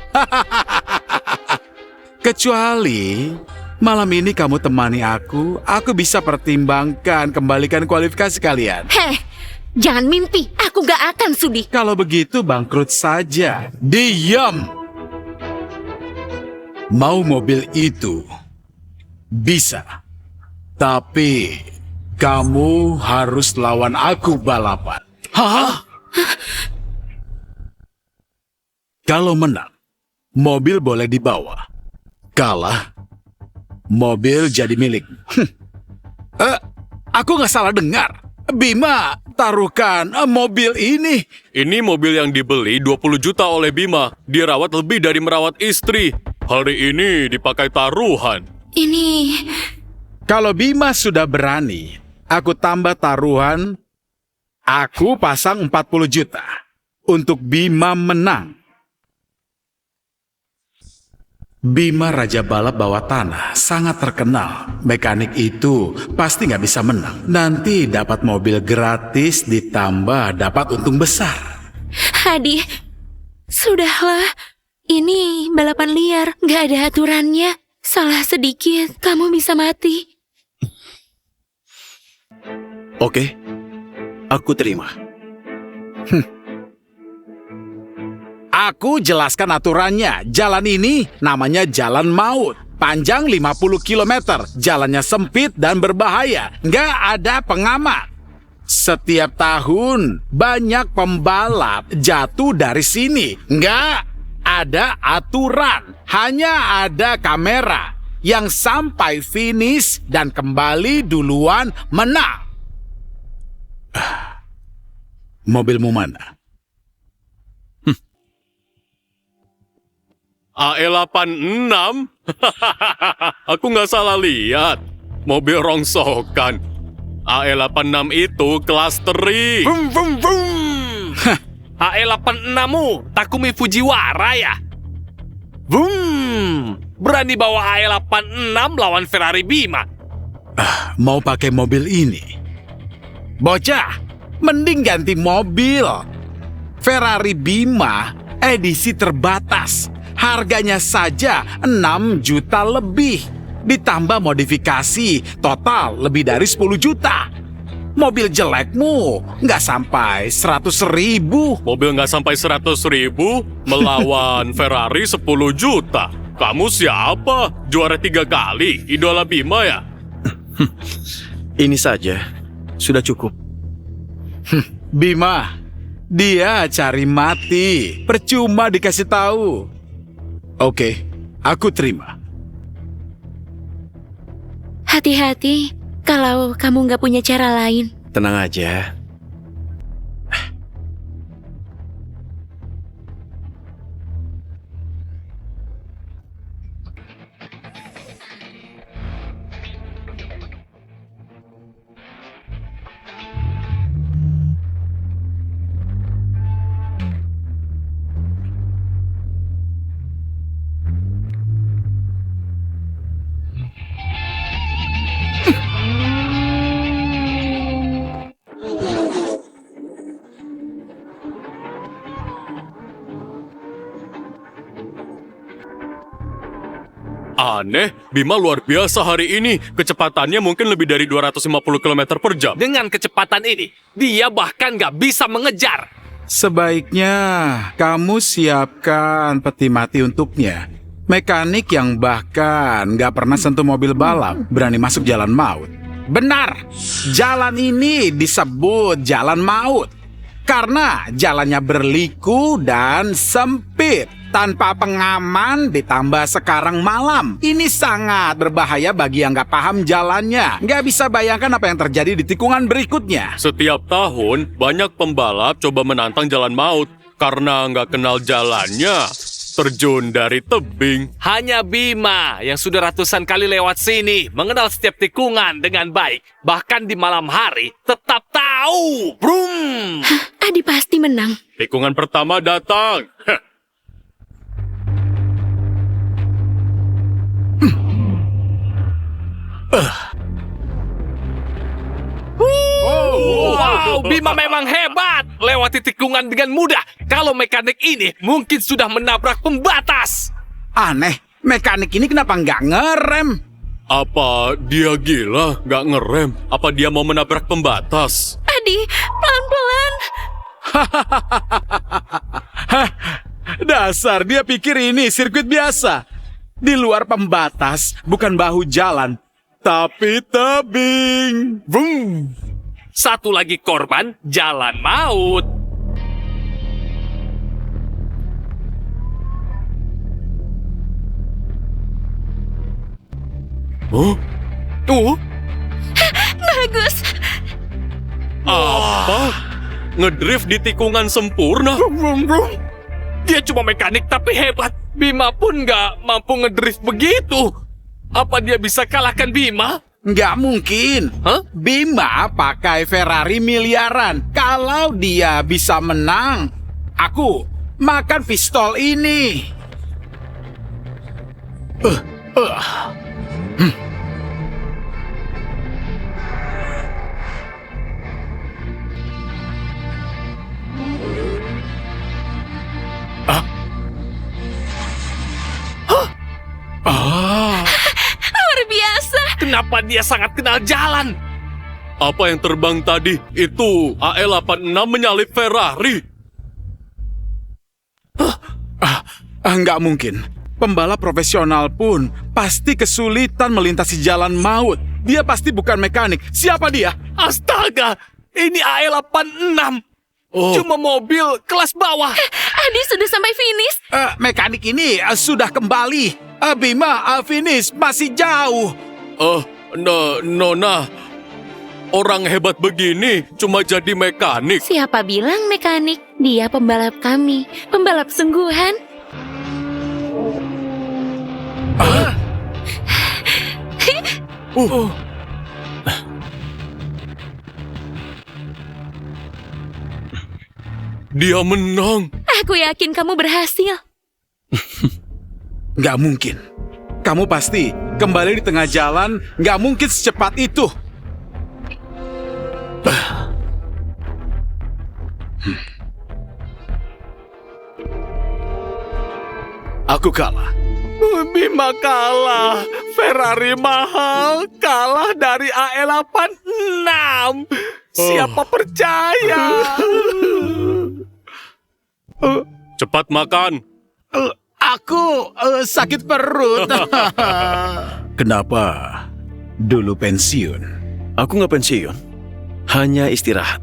Kecuali malam ini kamu temani aku bisa pertimbangkan kembalikan kualifikasi kalian. Heh, jangan mimpi. Aku gak akan sudi. Kalau begitu bangkrut saja. Diam! Mau mobil itu? Bisa. Tapi kamu harus lawan aku balapan. Hah? Kalau menang, mobil boleh dibawa. Kalah, mobil jadi milik. Aku nggak salah dengar. Bima, taruhkan mobil ini. Ini mobil yang dibeli 20 juta oleh Bima. Dirawat lebih dari merawat istri. Hari ini dipakai taruhan. Ini... Kalau Bima sudah berani, aku tambah taruhan. Aku pasang 40 juta. Untuk Bima menang. Bima Raja Balap Bawah Tanah sangat terkenal. Mekanik itu pasti nggak bisa menang. Nanti dapat mobil gratis ditambah dapat untung besar. Hadi, sudahlah. Ini balapan liar, nggak ada aturannya. Salah sedikit, kamu bisa mati. Oke, aku terima. Aku jelaskan aturannya. Jalan ini namanya jalan maut. Panjang 50 km. Jalannya sempit dan berbahaya. Nggak ada pengamat. Setiap tahun banyak pembalap jatuh dari sini. Nggak ada aturan. Hanya ada kamera. Yang sampai finish dan kembali duluan menang. Mobilmu mana? AE86? Aku nggak salah lihat. Mobil rongsokan. AE86 itu kelas teri. Vum, vum, vum. AE86-mu Takumi Fujiwara ya? Vum. Berani bawa AE86 lawan Ferrari Bima. Mau pakai mobil ini? Bocah, Mending ganti mobil. Ferrari Bima edisi terbatas. Harganya saja 6 juta lebih. Ditambah modifikasi total lebih dari 10 juta. Mobil jelekmu nggak sampai 100.000. Mobil nggak sampai 100.000 melawan Ferrari 10 juta. Kamu siapa? Juara 3 kali, idola Bima ya? Ini saja, sudah cukup. Bima, dia cari mati. Percuma dikasih tahu. Oke, aku terima. Hati-hati kalau kamu nggak punya cara lain. Tenang aja. Aneh, Bima luar biasa hari ini. Kecepatannya mungkin lebih dari 250 km per jam. Dengan kecepatan ini, dia bahkan nggak bisa mengejar. Sebaiknya kamu siapkan peti mati untuknya. Mekanik yang bahkan nggak pernah sentuh mobil balap berani masuk jalan maut. Benar, jalan ini disebut jalan maut karena jalannya berliku dan sempit. Tanpa pengaman ditambah sekarang malam. Ini sangat berbahaya bagi yang nggak paham jalannya. Nggak bisa bayangkan apa yang terjadi di tikungan berikutnya. Setiap tahun, banyak pembalap coba menantang jalan maut. Karena nggak kenal jalannya, terjun dari tebing. Hanya Bima yang sudah ratusan kali lewat sini, mengenal setiap tikungan dengan baik. Bahkan di malam hari, tetap tahu. Brum! Adi pasti menang. Tikungan pertama datang. Wow, Bima memang hebat. Lewati tikungan dengan mudah. Kalau mekanik ini mungkin sudah menabrak pembatas. Aneh, mekanik ini kenapa nggak ngerem? Apa dia gila, nggak ngerem? Apa dia mau menabrak pembatas? Adi, pelan-pelan. Dasar dia pikir ini sirkuit biasa. Di luar pembatas bukan bahu jalan, tapi tebing. Brum! Satu lagi korban, jalan maut. Bagus. Apa? Ngedrift di tikungan sempurna? Dia cuma mekanik tapi hebat. Bima pun nggak mampu ngedrift begitu. Apa dia bisa kalahkan Bima? Nggak mungkin. Hah? Bima pakai Ferrari miliaran. Kalau dia bisa menang, aku makan pistol ini. Luar biasa. Kenapa dia sangat kenal jalan? Apa yang terbang tadi? Itu AL86 menyalip Ferrari. Nggak mungkin. Pembalap profesional pun pasti kesulitan melintasi jalan maut. Dia pasti bukan mekanik. Siapa dia? Astaga, ini AL86. Cuma mobil kelas bawah. Adi sudah sampai finish. Mekanik ini sudah kembali. Bima, finish masih jauh. Nona, orang hebat begini cuma jadi mekanik. Siapa bilang mekanik? Dia pembalap kami. Pembalap sungguhan. Dia menang. Aku yakin kamu berhasil. Nggak mungkin. Kamu pasti kembali di tengah jalan. Nggak mungkin secepat itu. Aku kalah. Bima kalah. Ferrari mahal kalah dari AE86. Siapa percaya? Cepat makan. Aku sakit perut. Kenapa dulu pensiun? Aku nggak pensiun. Hanya istirahat.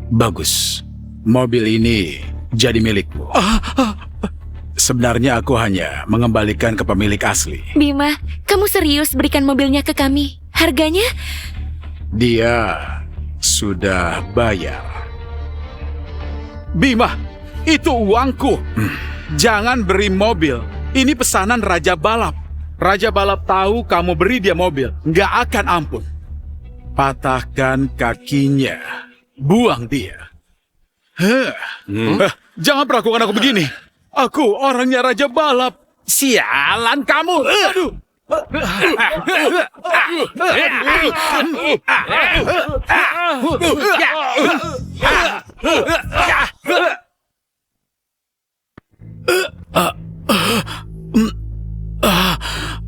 Bagus. Mobil ini jadi milikmu. Sebenarnya aku hanya mengembalikan ke pemilik asli. Bima, kamu serius berikan mobilnya ke kami? Harganya? Dia sudah bayar. Bima, itu uangku. Jangan beri mobil. Ini pesanan Raja Balap. Raja Balap tahu kamu beri dia mobil. Nggak akan ampun. Patahkan kakinya. Buang dia. Jangan perlakukan aku begini. Aku orangnya Raja Balap. Sialan kamu. Aduh.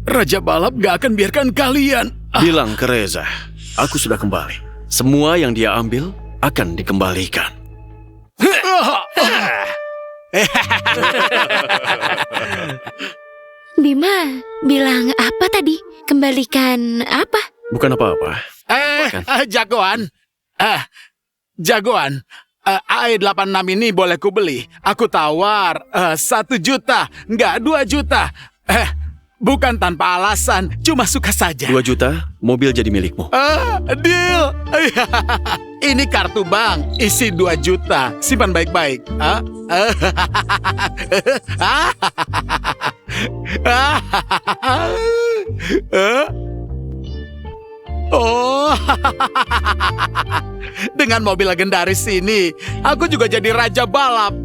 Raja Balap gak akan biarkan kalian. Bilang ke Reza, aku sudah kembali. Semua yang dia ambil akan dikembalikan. Bima, bilang apa tadi? Kembalikan apa? Bukan apa-apa. Jagoan. Jagoan. AE86 ini boleh kubeli. Aku tawar 1 juta, nggak 2 juta. Bukan tanpa alasan, cuma suka saja. 2 juta, mobil jadi milikmu. Deal. Ini kartu bank, isi 2 juta. Simpan baik-baik. Oh, dengan mobil legendaris ini, aku juga jadi Raja Balap.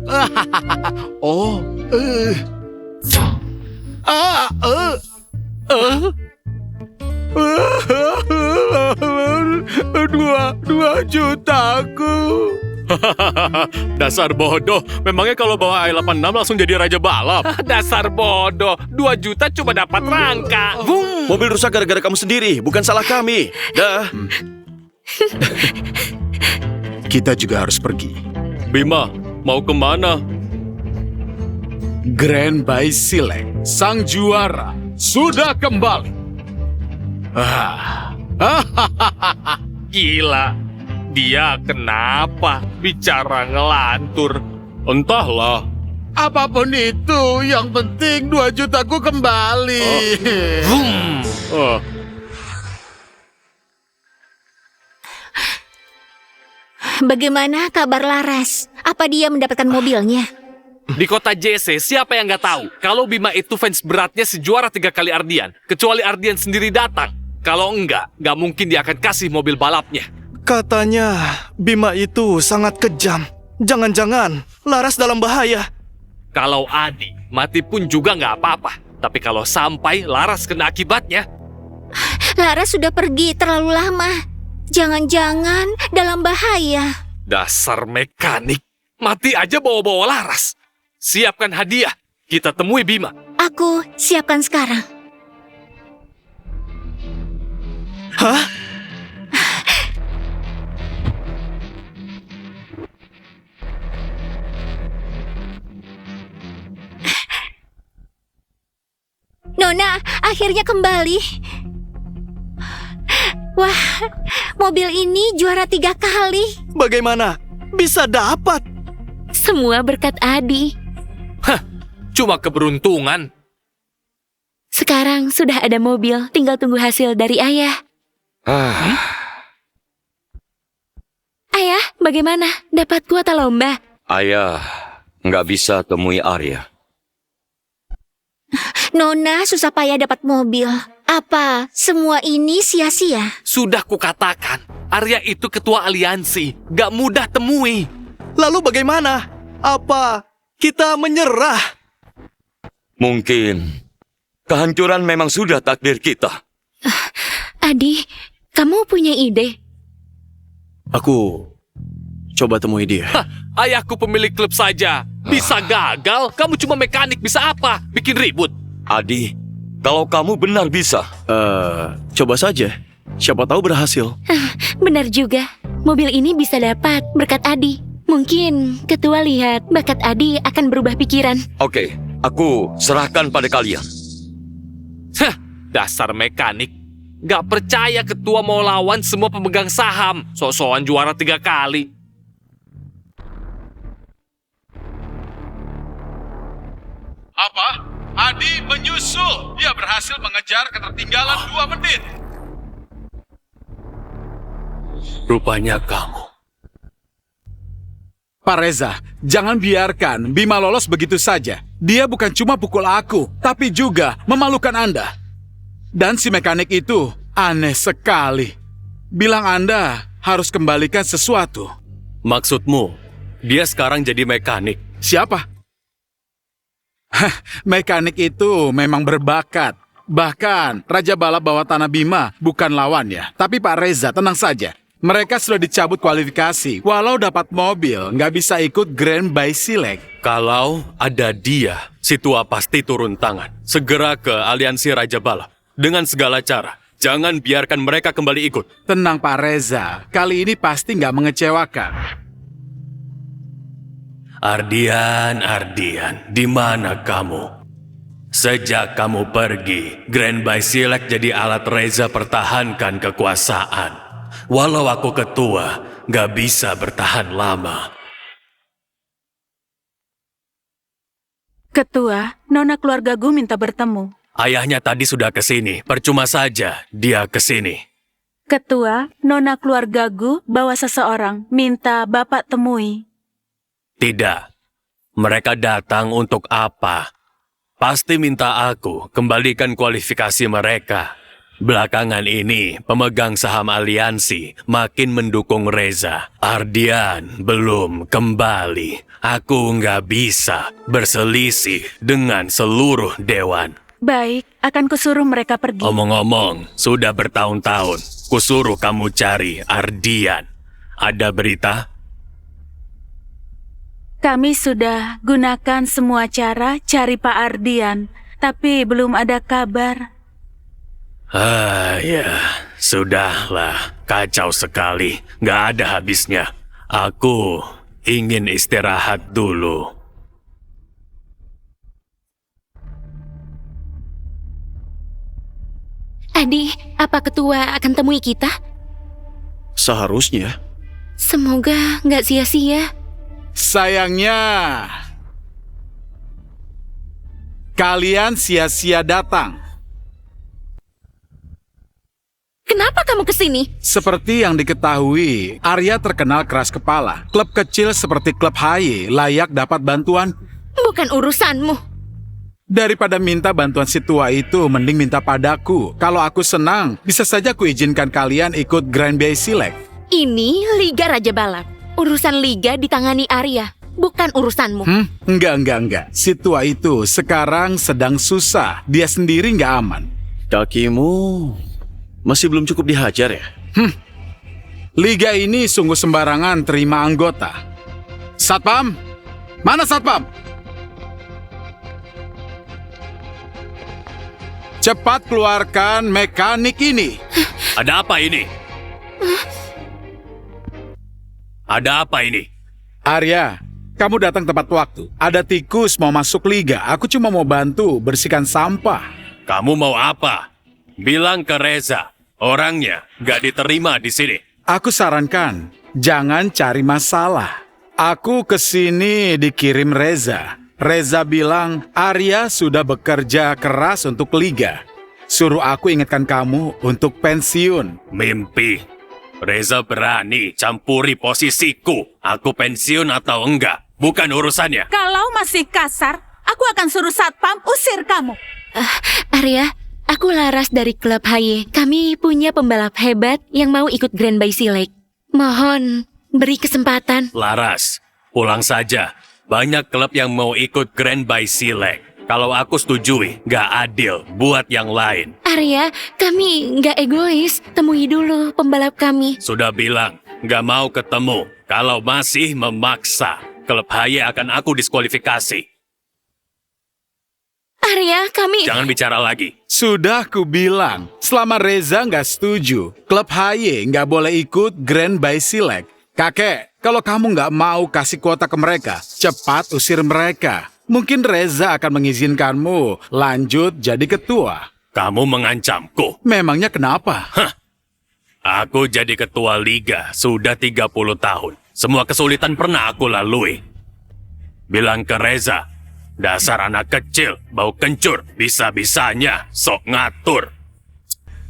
Oh, dua jutaku. Dasar bodoh. Memangnya kalau bawa AE86 langsung jadi Raja Balap? Dasar bodoh. 2 juta cuma dapat rangka. Vum. Mobil rusak gara-gara kamu sendiri, bukan salah kami. Dah. Kita juga harus pergi. Bima, mau kemana? Grand by Silek, sang juara, sudah kembali. Gila. Dia kenapa bicara ngelantur? Entahlah. Apapun itu, yang penting 2 jutaku kembali. Bagaimana kabar Laras? Apa dia mendapatkan mobilnya? Di kota JC, siapa yang nggak tahu kalau Bima itu fans beratnya sejuara 3 kali Ardian, kecuali Ardian sendiri datang. Kalau enggak, nggak mungkin dia akan kasih mobil balapnya. Katanya Bima itu sangat kejam. Jangan-jangan Laras dalam bahaya. Kalau Adi mati pun juga nggak apa-apa. Tapi kalau sampai Laras kena akibatnya, Laras sudah pergi terlalu lama. Jangan-jangan dalam bahaya. dasar mekanik. Mati aja bawa-bawa Laras. Siapkan hadiah. Kita temui Bima. Aku siapkan sekarang. Hah? Nona, akhirnya kembali. Wah, mobil ini juara 3 kali. Bagaimana bisa dapat? Semua berkat Adi. Cuma keberuntungan. Sekarang sudah ada mobil, tinggal tunggu hasil dari ayah. Ayah, bagaimana? Dapat kuota lomba? Ayah nggak bisa temui Arya. Nona susah payah dapat mobil. Apa semua ini sia-sia? Sudah kukatakan, Arya itu ketua aliansi. Gak mudah temui. Lalu bagaimana? Apa kita menyerah? Mungkin kehancuran memang sudah takdir kita. Adi, kamu punya ide? Aku coba temui dia. Hah, ayahku pemilik klub saja. Bisa gagal, kamu cuma mekanik, bisa apa? Bikin ribut. Adi, kalau kamu benar bisa. Coba saja. Siapa tahu berhasil. Benar juga. Mobil ini bisa dapat berkat Adi. Mungkin ketua lihat bakat Adi akan berubah pikiran. Oke, aku serahkan pada kalian. Hah, dasar mekanik. Gak percaya ketua mau lawan semua pemegang saham. Sok-sokan juara 3 kali. Apa? Adi menyusul. Dia berhasil mengejar ketertinggalan 2 menit. Rupanya kamu. Pak Reza, jangan biarkan Bima lolos begitu saja. Dia bukan cuma pukul aku, tapi juga memalukan Anda. Dan si mekanik itu aneh sekali. Bilang Anda harus kembalikan sesuatu. Maksudmu, dia sekarang jadi mekanik. Siapa? Mekanik itu memang berbakat. Bahkan Raja Balap bawah tanah Bima bukan lawannya. Tapi Pak Reza, tenang saja. Mereka sudah dicabut kualifikasi. Walau dapat mobil, nggak bisa ikut Grand by Select. Kalau ada dia, si tua pasti turun tangan. Segera ke aliansi Raja Balap. Dengan segala cara, jangan biarkan mereka kembali ikut. Tenang Pak Reza, kali ini pasti nggak mengecewakan. Ardian, di mana kamu? Sejak kamu pergi, Grand by Select jadi alat Reza pertahankan kekuasaan. Walau aku ketua, gak bisa bertahan lama. Ketua, Nona keluarga Gu minta bertemu. Ayahnya tadi sudah kesini, percuma saja dia kesini. Ketua, Nona keluarga Gu bawa seseorang, minta Bapak temui. Tidak, mereka datang untuk apa? Pasti minta aku kembalikan kualifikasi mereka. Belakangan ini, pemegang saham aliansi makin mendukung Reza. Ardian belum kembali. Aku nggak bisa berselisih dengan seluruh dewan. Baik, akan kusuruh mereka pergi. Omong-omong, sudah bertahun-tahun kusuruh kamu cari Ardian. Ada berita? Kami sudah gunakan semua cara cari Pak Ardian, tapi belum ada kabar. Ya, sudahlah. Kacau sekali. Nggak ada habisnya. Aku ingin istirahat dulu. Adi, apa ketua akan temui kita? Seharusnya. Semoga nggak sia-sia. Sayangnya, kalian sia-sia datang. Kenapa kamu kesini? Seperti yang diketahui, Arya terkenal keras kepala. Klub kecil seperti klub HY layak dapat bantuan. Bukan urusanmu. Daripada minta bantuan si tua itu, mending minta padaku. Kalau aku senang, bisa saja aku izinkan kalian ikut Grand by Select. Ini Liga Raja Balap. Urusan Liga ditangani Arya, bukan urusanmu. Enggak. Si tua itu sekarang sedang susah. Dia sendiri nggak aman. Kakimu masih belum cukup dihajar ya? Liga ini sungguh sembarangan terima anggota. Satpam? Mana Satpam? Cepat keluarkan mekanik ini. Ada apa ini? Ada apa ini? Arya, kamu datang tepat waktu. Ada tikus mau masuk liga. Aku cuma mau bantu bersihkan sampah. Kamu mau apa? Bilang ke Reza. Orangnya gak diterima di sini. Aku sarankan, jangan cari masalah. Aku kesini dikirim Reza. Reza bilang Arya sudah bekerja keras untuk liga. Suruh aku ingatkan kamu untuk pensiun. Mimpi. Reza berani campuri posisiku. Aku pensiun atau enggak, bukan urusannya. Kalau masih kasar, aku akan suruh Satpam usir kamu. Arya, aku Laras dari klub HY. Kami punya pembalap hebat yang mau ikut Grand by Select. Mohon, beri kesempatan. Laras, pulang saja. Banyak klub yang mau ikut Grand by Select. Kalau aku setujui, gak adil buat yang lain. Arya, kami nggak egois. Temui dulu pembalap kami. Sudah bilang, nggak mau ketemu. Kalau masih memaksa, klub Haye akan aku diskualifikasi. Arya, kami... Jangan bicara lagi. Sudah ku bilang, selama Reza nggak setuju, klub Haye nggak boleh ikut Grand by Select. Kakek, kalau kamu nggak mau kasih kuota ke mereka, cepat usir mereka. Mungkin Reza akan mengizinkanmu lanjut jadi ketua. Kamu mengancamku. Memangnya kenapa? Aku jadi ketua liga sudah 30 tahun. Semua kesulitan pernah aku lalui. Bilang ke Reza, dasar anak kecil, bau kencur, bisa-bisanya sok ngatur.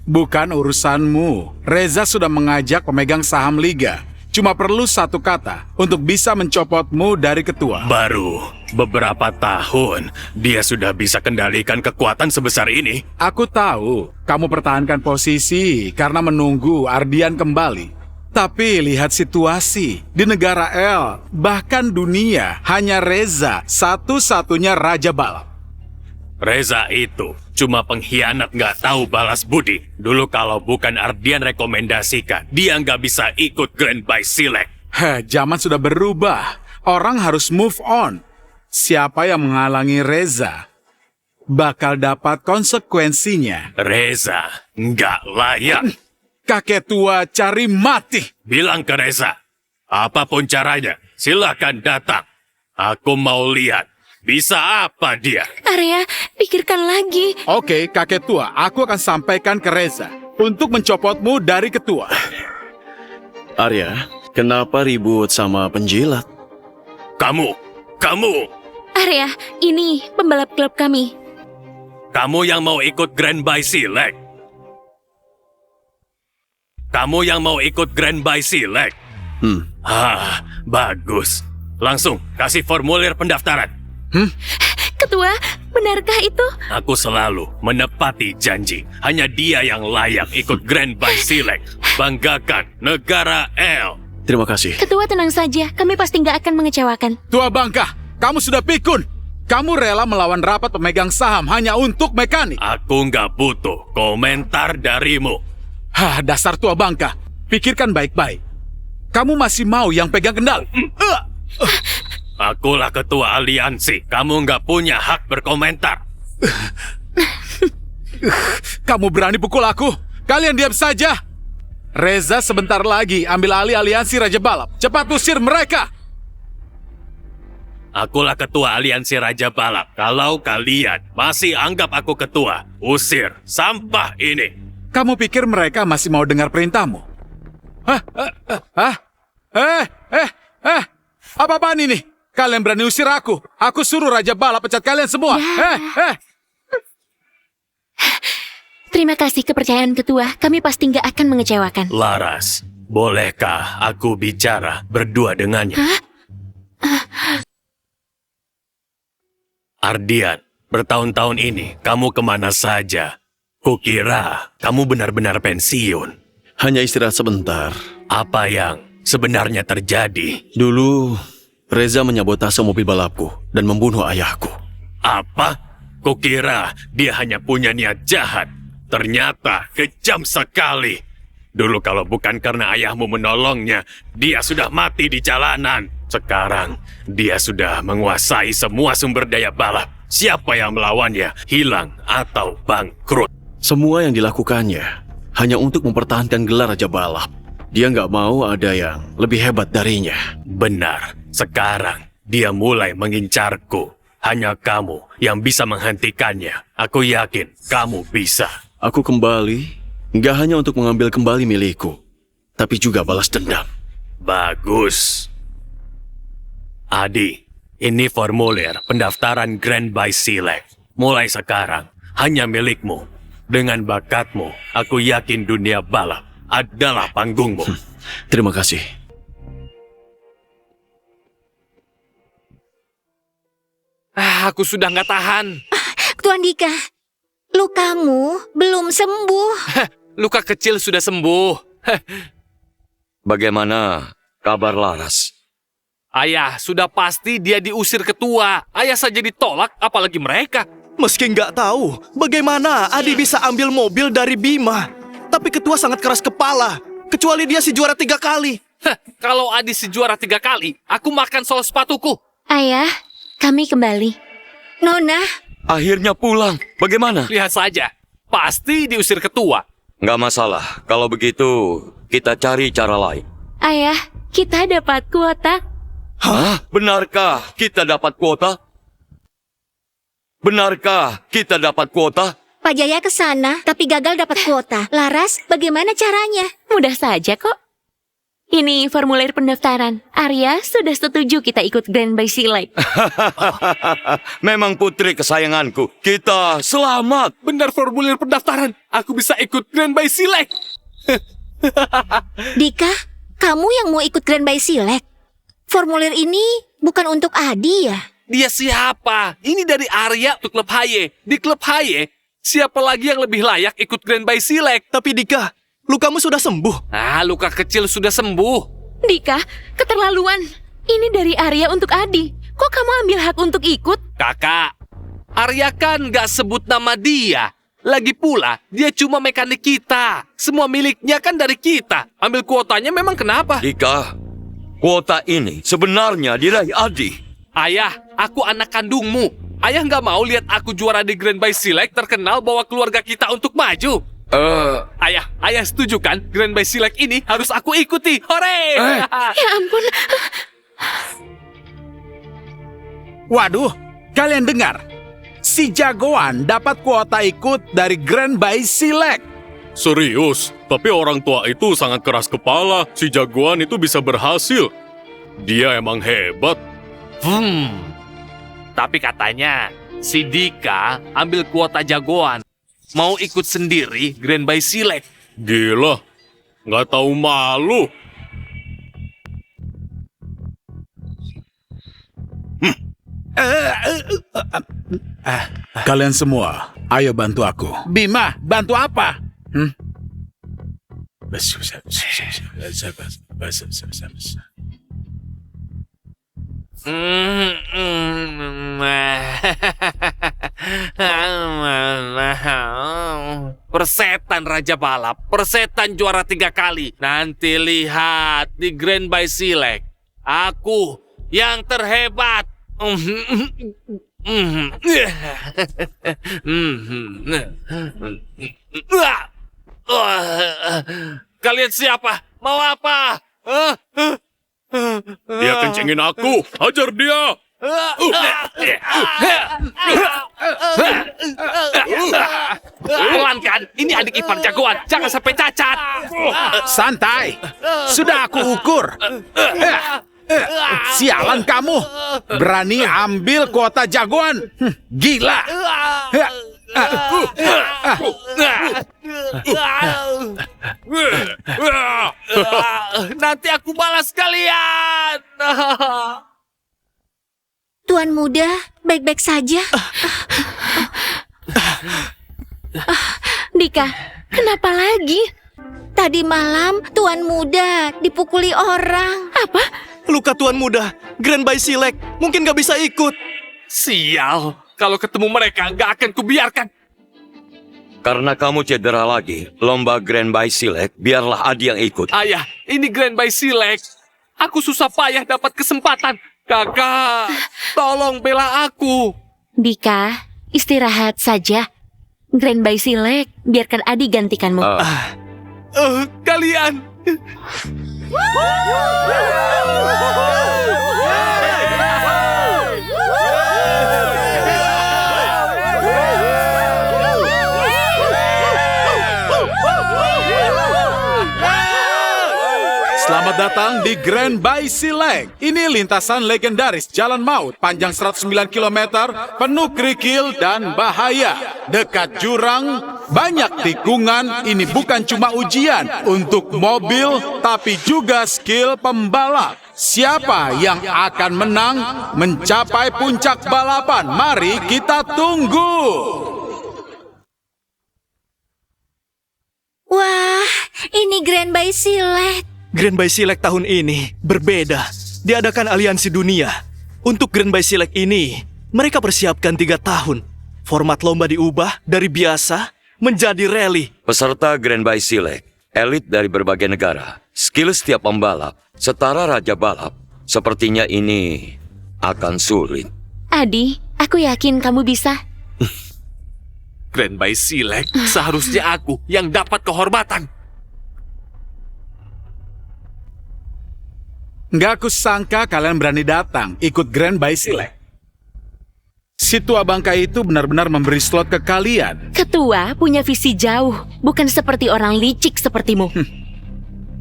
Bukan urusanmu. Reza sudah mengajak pemegang saham liga. Cuma perlu satu kata untuk bisa mencopotmu dari ketua. Baru beberapa tahun, dia sudah bisa kendalikan kekuatan sebesar ini. Aku tahu kamu pertahankan posisi karena menunggu Ardian kembali. Tapi lihat situasi di negara El, bahkan dunia, hanya Reza satu-satunya raja balap. Reza itu cuma pengkhianat nggak tahu balas budi. Dulu kalau bukan Ardian rekomendasikan, dia nggak bisa ikut Grand by Select. Zaman sudah berubah. Orang harus move on. Siapa yang menghalangi Reza bakal dapat konsekuensinya. Reza nggak layak. Kakek tua cari mati. Bilang ke Reza, apapun caranya, silakan datang. Aku mau lihat, bisa apa dia. Arya, pikirkan lagi. Oke, kakek tua, aku akan sampaikan ke Reza untuk mencopotmu dari ketua. Arya, kenapa ribut sama penjilat? Kamu. Arya, ini pembalap klub kami. Kamu yang mau ikut Grand by Select. Bagus. Langsung kasih formulir pendaftaran. Ketua, benarkah itu? Aku selalu menepati janji. Hanya dia yang layak ikut Grand by Select. Banggakan negara El. Terima kasih. Ketua, tenang saja. Kami pasti nggak akan mengecewakan. Tua bangka, kamu sudah pikun. Kamu rela melawan rapat pemegang saham hanya untuk mekanik. Aku nggak butuh komentar darimu. Dasar tua bangka. Pikirkan baik-baik. Kamu masih mau yang pegang kendali? Akulah ketua aliansi. Kamu nggak punya hak berkomentar. Kamu berani pukul aku? Kalian diam saja. Reza sebentar lagi ambil alih aliansi Raja Balap. Cepat usir mereka. Akulah ketua aliansi Raja Balap. Kalau kalian masih anggap aku ketua, usir sampah ini. Kamu pikir mereka masih mau dengar perintahmu? Apa-apaan ini? Kalian berani usir aku? Aku suruh Raja Balap pecat kalian semua. Terima kasih kepercayaan ketua. Kami pasti nggak akan mengecewakan. Laras, bolehkah aku bicara berdua dengannya? Ardian, bertahun-tahun ini kamu kemana saja? Kukira kamu benar-benar pensiun. Hanya istirahat sebentar. Apa yang sebenarnya terjadi? Dulu, Reza menyabotase mobil balapku dan membunuh ayahku. Apa? Kukira dia hanya punya niat jahat. Ternyata kejam sekali. Dulu kalau bukan karena ayahmu menolongnya, dia sudah mati di jalanan. Sekarang, dia sudah menguasai semua sumber daya balap. Siapa yang melawannya, hilang atau bangkrut. Semua yang dilakukannya hanya untuk mempertahankan gelar Raja Balap. Dia nggak mau ada yang lebih hebat darinya. Benar, sekarang dia mulai mengincarku. Hanya kamu yang bisa menghentikannya. Aku yakin kamu bisa. Aku kembali, nggak hanya untuk mengambil kembali milikku, tapi juga balas dendam. Bagus. Adi, ini formulir pendaftaran Grand by Select. Mulai sekarang, hanya milikmu. Dengan bakatmu, aku yakin dunia balap adalah panggungmu. Terima kasih. Aku sudah nggak tahan. Tuan Dika, lukamu belum sembuh. Luka kecil sudah sembuh. Bagaimana kabar Laras? Ayah, sudah pasti dia diusir ketua. Ayah saja ditolak, apalagi mereka. Meski nggak tahu bagaimana Adi bisa ambil mobil dari Bima. Tapi ketua sangat keras kepala. Kecuali dia si juara 3 kali. Kalau Adi si juara 3 kali, aku makan sol sepatuku. Ayah, kami kembali. Nona, Akhirnya pulang. Bagaimana? Lihat saja, pasti diusir ketua. Nggak masalah. Kalau begitu, kita cari cara lain. Ayah, kita dapat kuota. Hah? Benarkah kita dapat kuota? Benarkah kita dapat kuota? Pak Jaya ke sana, tapi gagal dapat kuota. Laras, bagaimana caranya? Mudah saja kok. Ini formulir pendaftaran. Arya sudah setuju kita ikut Grand by Select. Memang putri kesayanganku. Kita selamat. Benar formulir pendaftaran. Aku bisa ikut Grand by Select. Dika, kamu yang mau ikut Grand by Select? Formulir ini bukan untuk Adi ya? Dia siapa? Ini dari Arya untuk klub Haye. Di klub Haye, siapa lagi yang lebih layak ikut Grand by Select? Tapi Dika, lukamu sudah sembuh. Luka kecil sudah sembuh. Dika, keterlaluan. Ini dari Arya untuk Adi. Kok kamu ambil hak untuk ikut? Kakak, Arya kan gak sebut nama dia. Lagi pula, dia cuma mekanik kita. Semua miliknya kan dari kita. Ambil kuotanya memang kenapa? Dika, kuota ini sebenarnya diraih Adi. Ayah, aku anak kandungmu. Ayah nggak mau lihat aku juara di Grand by Select terkenal bawa keluarga kita untuk maju. Ayah setuju kan? Grand by Select ini harus aku ikuti. Hore! Ya ampun. Waduh, kalian dengar? Si jagoan dapat kuota ikut dari Grand by Select. Serius, tapi orang tua itu sangat keras kepala. Si jagoan itu bisa berhasil. Dia emang hebat. Tapi katanya si Dika ambil kuota jagoan. Mau ikut sendiri Grand by Select. Gila, nggak tahu malu. Kalian semua, ayo bantu aku. Bima, bantu apa? Persetan Raja Balap, persetan juara 3 kali. Nanti lihat di Grand by Select. Aku yang terhebat. Kalian siapa? Mau apa? Dia kencengin aku. Hajar dia. Pelan kan? Ini adik ipar jagoan. Jangan sampai cacat. Santai, sudah aku ukur. Sialan kamu, berani ambil kuota jagoan. Gila. Nanti aku balas kalian. Tuan muda, baik-baik saja. Dika, kenapa lagi? Tadi malam Tuan muda dipukuli orang. Apa? Luka tuan muda, Grand by Select. Mungkin gak bisa ikut. Sial, kalau ketemu mereka gak akan kubiarkan. Karena kamu cedera lagi, lomba Grand by Select, biarlah Adi yang ikut. Ayah, ini Grand by Select. Aku susah payah dapat kesempatan. Kakak, tolong bela aku. Dika, istirahat saja. Grand by Select, biarkan Adi gantikanmu. Kalian. Selamat datang di Grand by Select. Ini lintasan legendaris Jalan Maut, panjang 109 km, penuh kerikil dan bahaya. Dekat jurang, banyak tikungan. Ini bukan cuma ujian untuk mobil, tapi juga skill pembalap. Siapa yang akan menang mencapai puncak balapan? Mari kita tunggu. Wah, ini Grand by Select. Grand by Select tahun ini berbeda. Diadakan aliansi dunia. Untuk Grand by Select ini, mereka persiapkan 3 tahun. Format lomba diubah dari biasa menjadi rally. Peserta Grand by Select, elit dari berbagai negara. Skill setiap pembalap Setara Raja Balap, sepertinya ini akan sulit. Adi, aku yakin kamu bisa. Grand Baisilek, seharusnya aku yang dapat kehormatan. Nggak kusangka kalian berani datang ikut Grand Baisilek. Si tua bangka itu benar-benar memberi slot ke kalian. Ketua punya visi jauh, bukan seperti orang licik sepertimu.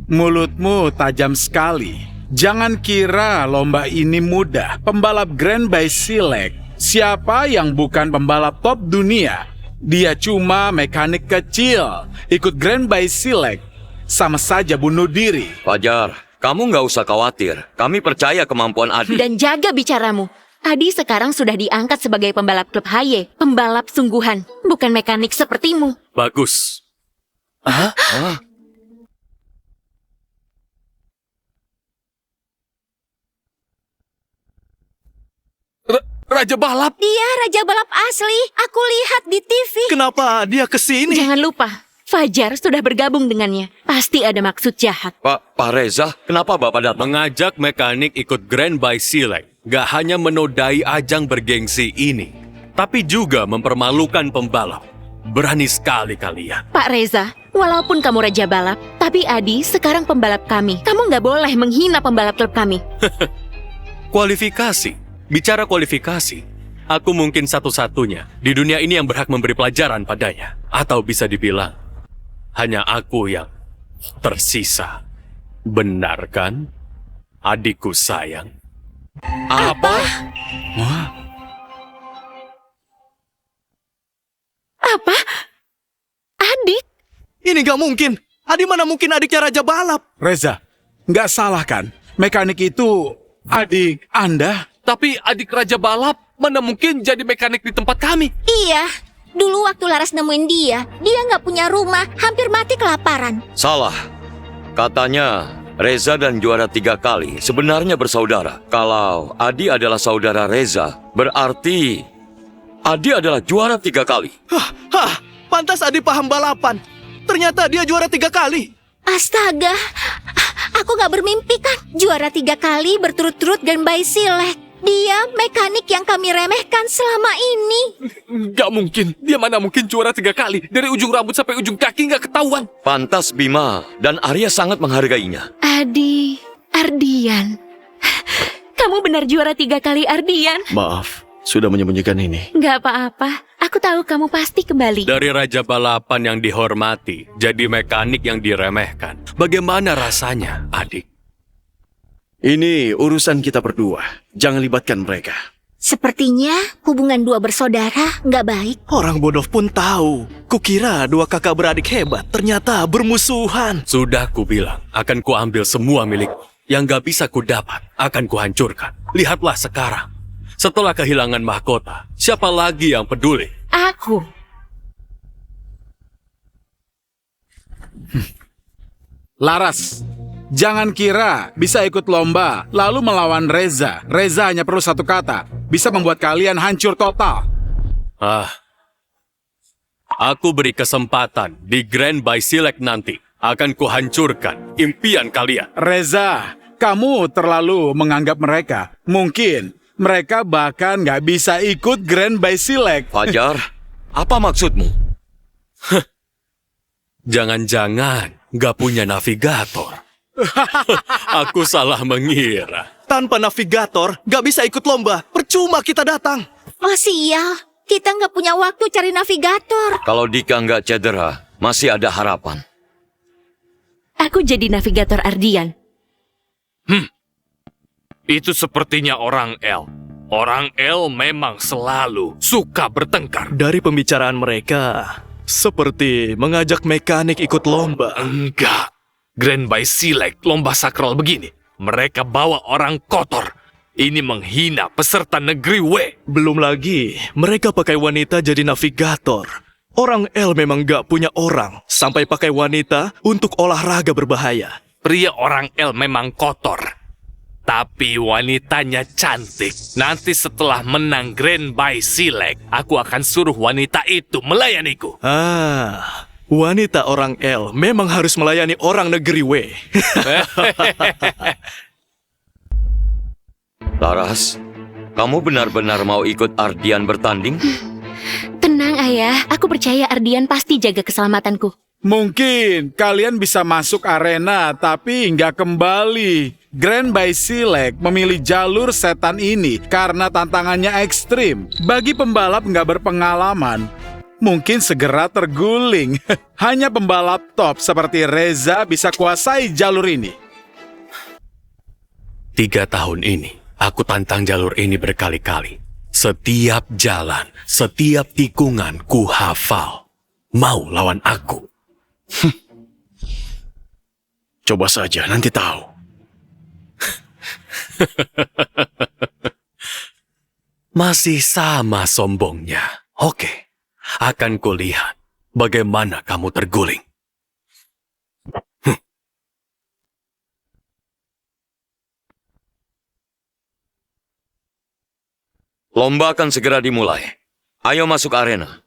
Mulutmu tajam sekali. Jangan kira lomba ini mudah. Pembalap Grand Baisilek, siapa yang bukan pembalap top dunia? Dia cuma mekanik kecil. Ikut Grand Baisilek sama saja bunuh diri. Fajar, kamu nggak usah khawatir. Kami percaya kemampuan Adi. Dan jaga bicaramu. Adi sekarang sudah diangkat sebagai pembalap klub Haye, pembalap sungguhan, bukan mekanik sepertimu. Bagus. Raja Balap, Dia Raja Balap asli. Aku lihat di TV. Kenapa dia kesini? Jangan lupa, Fajar sudah bergabung dengannya. Pasti ada maksud jahat. Pak Reza, kenapa Bapak datang? Mengajak mekanik ikut Grand Baisilek gak hanya menodai ajang bergengsi ini, tapi juga mempermalukan pembalap. Berani sekali kalian. Pak Reza, walaupun kamu Raja Balap, tapi Adi sekarang pembalap kami. Kamu nggak boleh menghina pembalap klub kami. Kualifikasi. Bicara kualifikasi, aku mungkin satu-satunya di dunia ini yang berhak memberi pelajaran padanya. Atau bisa dibilang, hanya aku yang tersisa. Benar kan, adikku sayang? apa? Apa? Adik? Ini gak mungkin. Adi mana mungkin adiknya Raja Balap? Reza, nggak salah kan? Mekanik itu adik Anda? Tapi adik Raja Balap mana mungkin jadi mekanik di tempat kami? Iya. Dulu waktu Laras nemuin dia nggak punya rumah, hampir mati kelaparan. Salah. Katanya Reza dan juara 3 kali sebenarnya bersaudara. Kalau Adi adalah saudara Reza, berarti Adi adalah juara 3 kali. Pantas Adi paham balapan. Ternyata dia juara 3 kali. Astaga, aku nggak bermimpi kan. Juara 3 kali berturut-turut Grand Baisilek. Dia mekanik yang kami remehkan selama ini. Gak mungkin. Dia mana mungkin juara 3 kali. Dari ujung rambut sampai ujung kaki gak ketahuan. Pantas Bima dan Arya sangat menghargainya. Adi, Ardian. Kamu benar juara 3 kali, Ardian. Maaf, sudah menyembunyikan ini. Nggak apa-apa. Aku tahu kamu pasti kembali. Dari Raja Balapan yang dihormati, jadi mekanik yang diremehkan. Bagaimana rasanya, adik? Ini urusan kita berdua. Jangan libatkan mereka. Sepertinya hubungan dua bersaudara nggak baik. Orang bodoh pun tahu. Kukira 2 kakak beradik hebat, ternyata bermusuhan. Sudah kubilang, akan kuambil semua milik yang gak bisa kudapat, akan kuhancurkan. Lihatlah sekarang. Setelah kehilangan mahkota, siapa lagi yang peduli? Aku. Laras, jangan kira bisa ikut lomba lalu melawan Reza. Reza hanya perlu 1 kata, bisa membuat kalian hancur total. Aku beri kesempatan di Grand Baisilek nanti. Akan kuhancurkan impian kalian. Reza, kamu terlalu menganggap mereka. Mungkin mereka bahkan nggak bisa ikut Grand Baisilek. Fajar, apa maksudmu? Jangan-jangan gak punya navigator. Aku salah mengira. Tanpa navigator, gak bisa ikut lomba. Percuma kita datang. Oh sial, kita nggak punya waktu cari navigator. Kalau Dika nggak cedera, masih ada harapan. Aku jadi navigator Ardian. Itu sepertinya orang El. Orang El memang selalu suka bertengkar. Dari pembicaraan mereka, seperti mengajak mekanik ikut lomba. Enggak. Grand Baisilek, lomba sakral begini. Mereka bawa orang kotor. Ini menghina peserta negeri W. Belum lagi, mereka pakai wanita jadi navigator. Orang L memang gak punya orang, sampai pakai wanita untuk olahraga berbahaya. Pria orang El memang kotor. Tapi wanitanya cantik. Nanti setelah menang Grand Baisilek, aku akan suruh wanita itu melayaniku. Wanita orang L memang harus melayani orang negeri W. Laras, kamu benar-benar mau ikut Ardian bertanding? Tenang ayah, aku percaya Ardian pasti jaga keselamatanku. Mungkin kalian bisa masuk arena, tapi nggak kembali. Grand Baisilek memilih jalur setan ini karena tantangannya ekstrim. Bagi pembalap nggak berpengalaman, mungkin segera terguling. Hanya pembalap top seperti Reza bisa kuasai jalur ini. 3 tahun ini, aku tantang jalur ini berkali-kali. Setiap jalan, setiap tikungan ku hafal. Mau lawan aku? Coba saja, nanti tahu. Masih sama sombongnya. Oke, akan kulihat bagaimana kamu terguling. Lomba akan segera dimulai. Ayo masuk arena.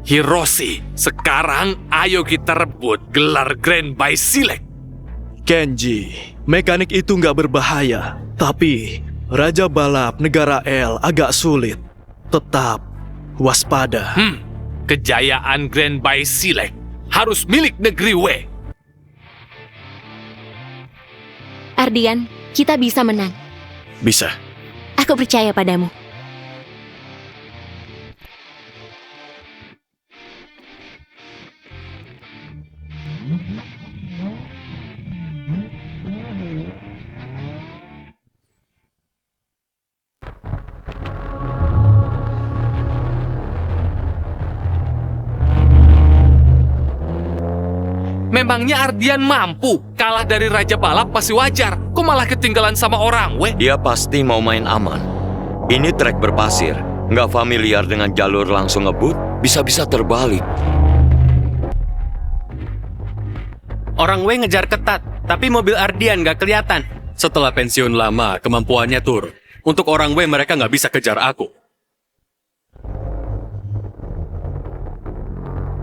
Hiroshi, sekarang ayo kita rebut gelar Grand Baisilek. Kenji, mekanik itu nggak berbahaya. Tapi Raja Balap negara L agak sulit. Tetap waspada. Kejayaan Grand Baisilek harus milik negeri W. Ardian, kita bisa menang. Bisa. Aku percaya padamu. Memangnya Ardian mampu kalah dari Raja Balap masih wajar. Kok malah ketinggalan sama orang, weh? Dia pasti mau main aman. Ini trek berpasir, nggak familiar dengan jalur langsung ngebut, bisa-bisa terbalik. Orang W ngejar ketat, tapi mobil Ardian nggak kelihatan. Setelah pensiun lama, kemampuannya turun. Untuk orang W, mereka nggak bisa kejar aku.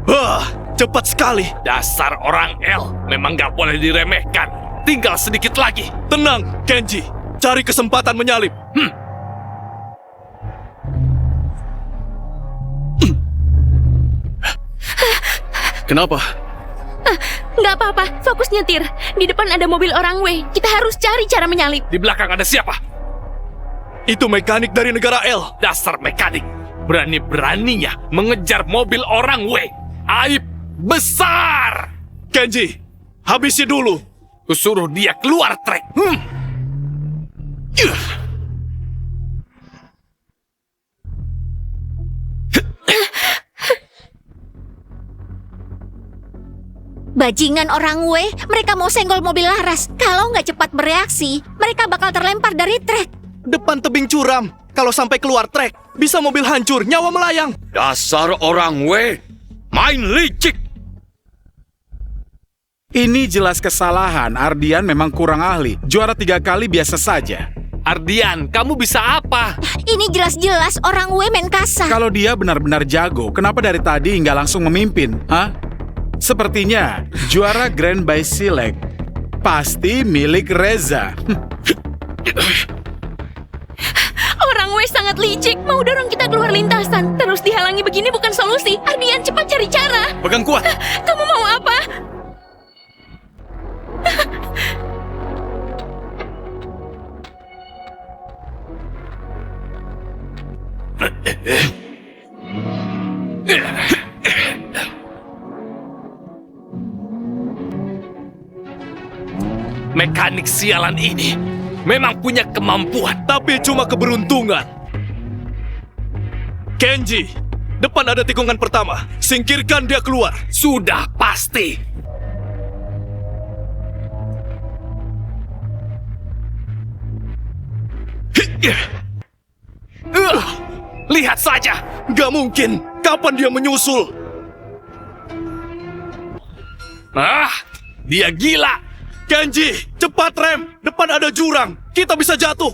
Wah, cepat sekali. Dasar orang L memang nggak boleh diremehkan. Tinggal sedikit lagi. Tenang, Kenji. Cari kesempatan menyalip. Kenapa? Nggak apa-apa, fokus nyetir. Di depan ada mobil orang W. Kita harus cari cara menyalip. Di belakang ada siapa? Itu mekanik dari negara L. Dasar mekanik. Berani-beraninya mengejar mobil orang W. Aib besar. Kenji, habisi dulu. Kusuruh dia keluar trek. Bajingan orang W, mereka mau senggol mobil Laras. Kalau nggak cepat bereaksi, mereka bakal terlempar dari trek. Depan tebing curam. Kalau sampai keluar trek, bisa mobil hancur, nyawa melayang. Dasar orang W, main licik. Ini jelas kesalahan. Ardian memang kurang ahli. Juara 3 kali biasa saja. Ardian, kamu bisa apa? Ini jelas-jelas orang W main kasar. Kalau dia benar-benar jago, kenapa dari tadi nggak langsung memimpin? Hah? Sepertinya juara Grand Baisilek pasti milik Reza. Orang W sangat licik, mau dorong kita keluar lintasan. Terus dihalangi begini bukan solusi. Ardian, cepat cari cara. Pegang kuat. Kamu mau apa? Mekanik sialan ini memang punya kemampuan. Tapi cuma keberuntungan. Kenji, depan ada tikungan pertama. Singkirkan dia keluar. Sudah pasti. Lihat saja. Gak mungkin. Kapan dia menyusul? Dia gila. Kenji, cepat rem! Depan ada jurang. Kita bisa jatuh.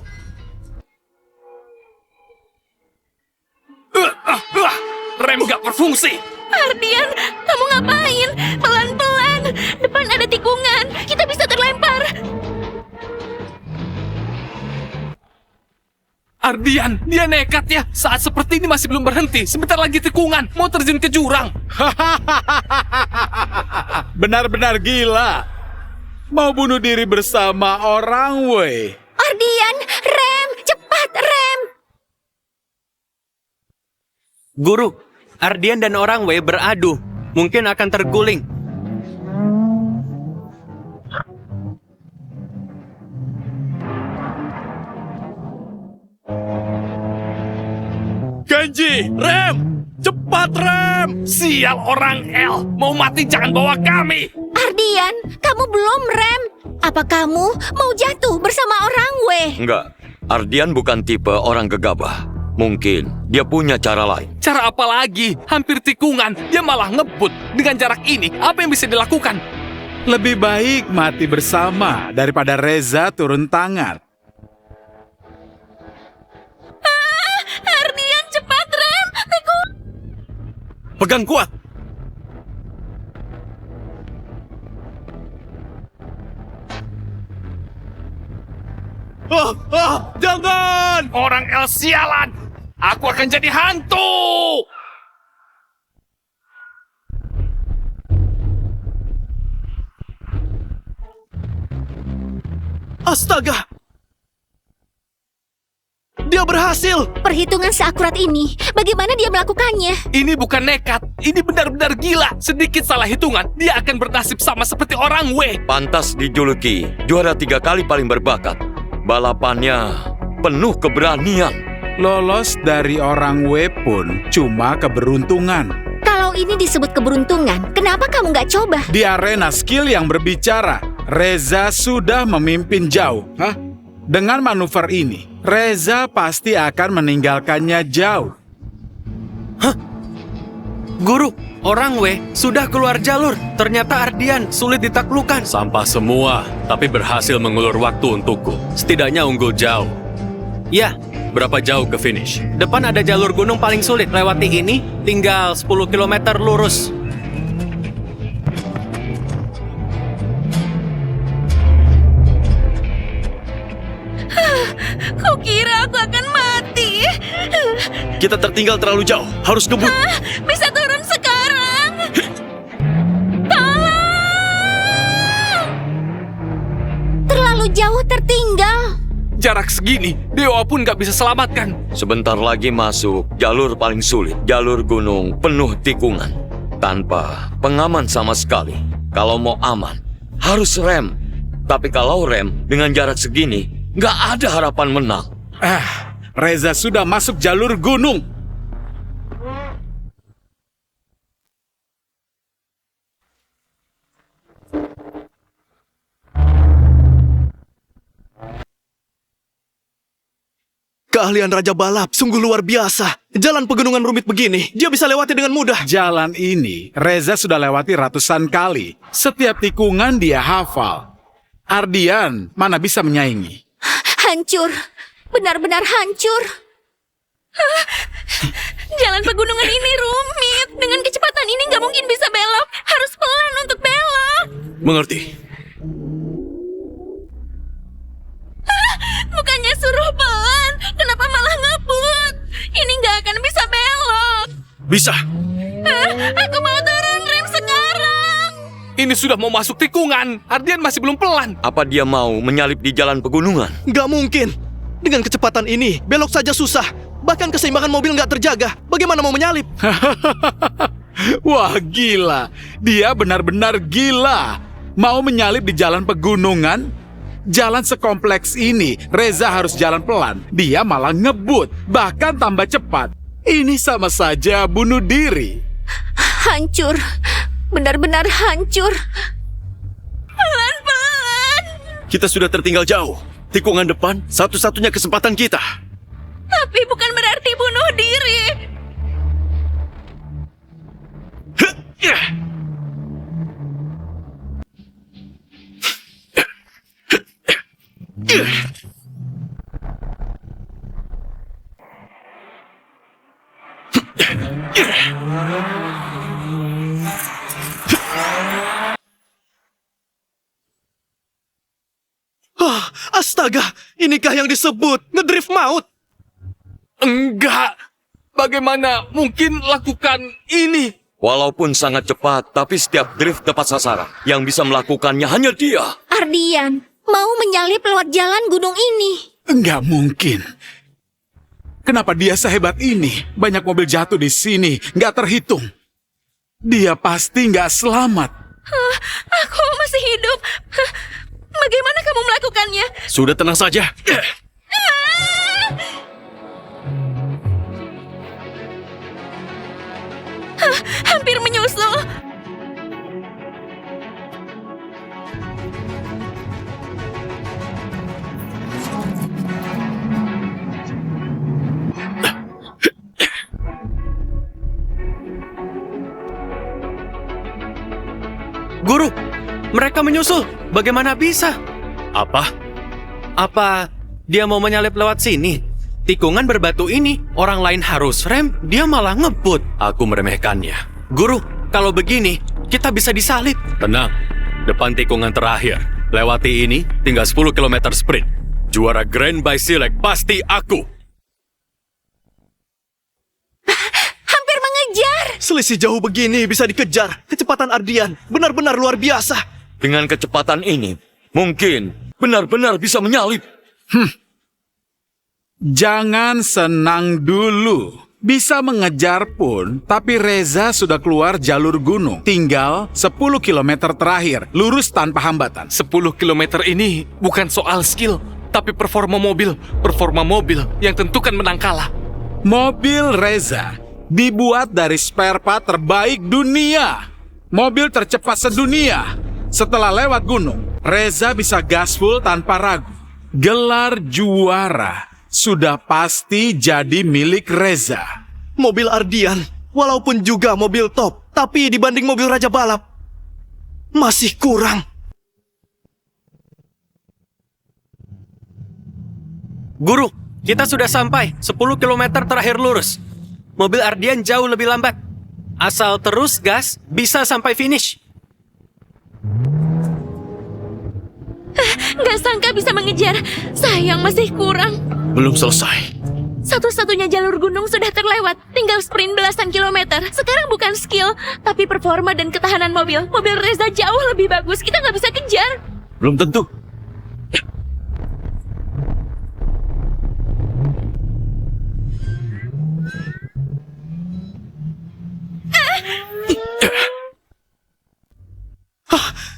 Rem gak berfungsi. Ardian, kamu ngapain? Pelan-pelan. Depan ada tikungan. Kita bisa terlempar. Ardian, dia nekat ya. Saat seperti ini masih belum berhenti. Sebentar lagi tikungan. Mau terjun ke jurang. Benar-benar gila. Mau bunuh diri bersama orang weh. Ardian, rem! Cepat, rem! Guru, Ardian dan orang W beradu. Mungkin akan terguling. Kenji, rem! Cepat rem! Sial orang L. Mau mati jangan bawa kami. Ardian, kamu belum rem. Apa kamu mau jatuh bersama orang weh? Enggak, Ardian bukan tipe orang gegabah. Mungkin dia punya cara lain. Cara apa lagi? Hampir tikungan. Dia malah ngebut. Dengan jarak ini, apa yang bisa dilakukan? Lebih baik mati bersama daripada Reza turun tangan. Ardian, cepat rem. Pegang kuat. Jangan! Orang L sialan. Aku akan jadi hantu. Astaga! Dia berhasil! Perhitungan seakurat ini, bagaimana dia melakukannya? Ini bukan nekat. Ini benar-benar gila. Sedikit salah hitungan, dia akan bernasib sama seperti orang W. Pantas dijuluki juara 3 kali paling berbakat. Balapannya penuh keberanian. Lolos dari orang W pun cuma keberuntungan. Kalau ini disebut keberuntungan, kenapa kamu nggak coba? Di arena skill yang berbicara, Reza sudah memimpin jauh. Dengan manuver ini, Reza pasti akan meninggalkannya jauh. Guru, orang W sudah keluar jalur. Ternyata Ardian sulit ditaklukkan. Sampah semua, tapi berhasil mengulur waktu untukku. Setidaknya unggul jauh. Ya, berapa jauh ke finish? Depan ada jalur gunung paling sulit. Lewati ini, tinggal 10 km lurus. Kukira aku akan mati. Kita tertinggal terlalu jauh. Harus ngebut. Bisa turun sekarang. Tolong! Terlalu jauh tertinggal. Jarak segini, Dewa pun gak bisa selamatkan. Sebentar lagi masuk jalur paling sulit. Jalur gunung penuh tikungan. Tanpa pengaman sama sekali. Kalau mau aman, harus rem. Tapi kalau rem dengan jarak segini, nggak ada harapan menang. Reza sudah masuk jalur gunung. Keahlian Raja Balap sungguh luar biasa. Jalan pegunungan rumit begini, dia bisa lewati dengan mudah. Jalan ini, Reza sudah lewati ratusan kali. Setiap tikungan dia hafal. Ardian mana bisa menyaingi? Hancur. Benar-benar hancur. Jalan pegunungan ini rumit. Dengan kecepatan ini nggak mungkin bisa belok. Harus pelan untuk belok. Mengerti. Bukannya suruh pelan, kenapa malah ngebut? Ini nggak akan bisa belok. Bisa. Aku mau turun rem sekarang. Ini sudah mau masuk tikungan. Ardian masih belum pelan. Apa dia mau menyalip di jalan pegunungan? Nggak mungkin. Dengan kecepatan ini, belok saja susah. Bahkan keseimbangan mobil nggak terjaga. Bagaimana mau menyalip? Wah, gila. Dia benar-benar gila. Mau menyalip di jalan pegunungan? Jalan sekompleks ini, Reza harus jalan pelan. Dia malah ngebut, bahkan tambah cepat. Ini sama saja bunuh diri. Hancur. Benar-benar hancur. Pelan-pelan. Kita sudah tertinggal jauh. Tikungan depan, satu-satunya kesempatan kita. Tapi bukan berarti bunuh diri. Astaga, inikah yang disebut ngedrift maut? Enggak. Bagaimana mungkin lakukan ini? Walaupun sangat cepat, tapi setiap drift tepat sasaran. Yang bisa melakukannya hanya dia. Ardian, mau menyalip lewat jalan gunung ini. Enggak mungkin. Kenapa dia sehebat ini? Banyak mobil jatuh di sini, nggak terhitung. Dia pasti nggak selamat. Aku masih hidup. Bagaimana kamu melakukannya? Sudah tenang saja. Hampir menyusul. Guru, mereka menyusul. Bagaimana bisa? Apa? Apa dia mau menyalip lewat sini? Tikungan berbatu ini, orang lain harus rem, dia malah ngebut. Aku meremehkannya. Guru, kalau begini, kita bisa disalip. Tenang, depan tikungan terakhir. Lewati ini, tinggal 10 km sprint. Juara Grand by Silek pasti aku. Hampir mengejar. Selisih jauh begini bisa dikejar. Kecepatan Ardian benar-benar luar biasa. Dengan kecepatan ini, mungkin benar-benar bisa menyalip. Jangan senang dulu. Bisa mengejar pun, tapi Reza sudah keluar jalur gunung. Tinggal 10 km terakhir, lurus tanpa hambatan. 10 km ini bukan soal skill, tapi performa mobil. Performa mobil yang tentukan menang kalah. Mobil Reza dibuat dari spare part terbaik dunia. Mobil tercepat sedunia. Setelah lewat gunung, Reza bisa gaspol tanpa ragu. Gelar juara sudah pasti jadi milik Reza. Mobil Ardian, walaupun juga mobil top, tapi dibanding mobil Raja Balap, masih kurang. Guru, kita sudah sampai. 10 km terakhir lurus. Mobil Ardian jauh lebih lambat. Asal terus gas, bisa sampai finish. Gak sangka bisa mengejar. Sayang masih kurang. Belum selesai. Satu-satunya jalur gunung sudah terlewat. Tinggal sprint belasan kilometer. Sekarang bukan skill, tapi performa dan ketahanan mobil. Mobil Reza jauh lebih bagus. Kita nggak bisa kejar. Belum tentu.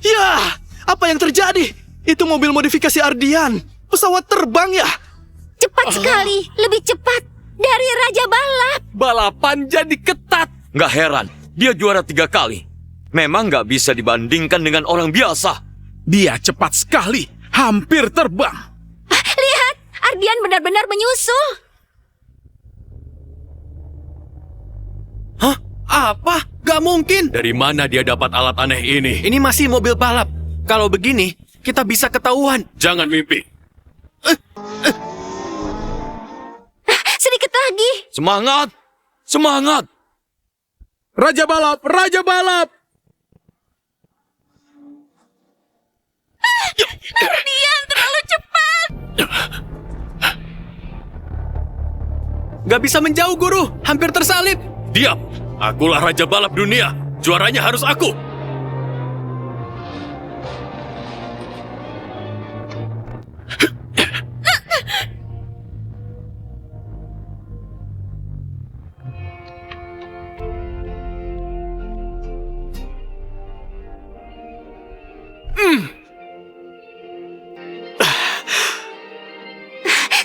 Ya, apa yang terjadi? Itu mobil modifikasi Ardian. Pesawat terbang ya? Cepat sekali, lebih cepat dari Raja Balap. Balapan jadi ketat. Nggak heran, dia juara 3 kali. Memang nggak bisa dibandingkan dengan orang biasa. Dia cepat sekali, hampir terbang. Lihat, Ardian benar-benar menyusul. Hah? Apa? Gak mungkin. Dari mana dia dapat alat aneh ini? Ini masih mobil balap. Kalau begini, kita bisa ketahuan. Jangan mimpi. Sedikit lagi. Semangat! Semangat! Raja Balap, Raja Balap. Ardian terlalu cepat. Gak bisa menjauh, Guru. Hampir tersalip. Diam. Akulah Raja Balap dunia. Juaranya harus aku.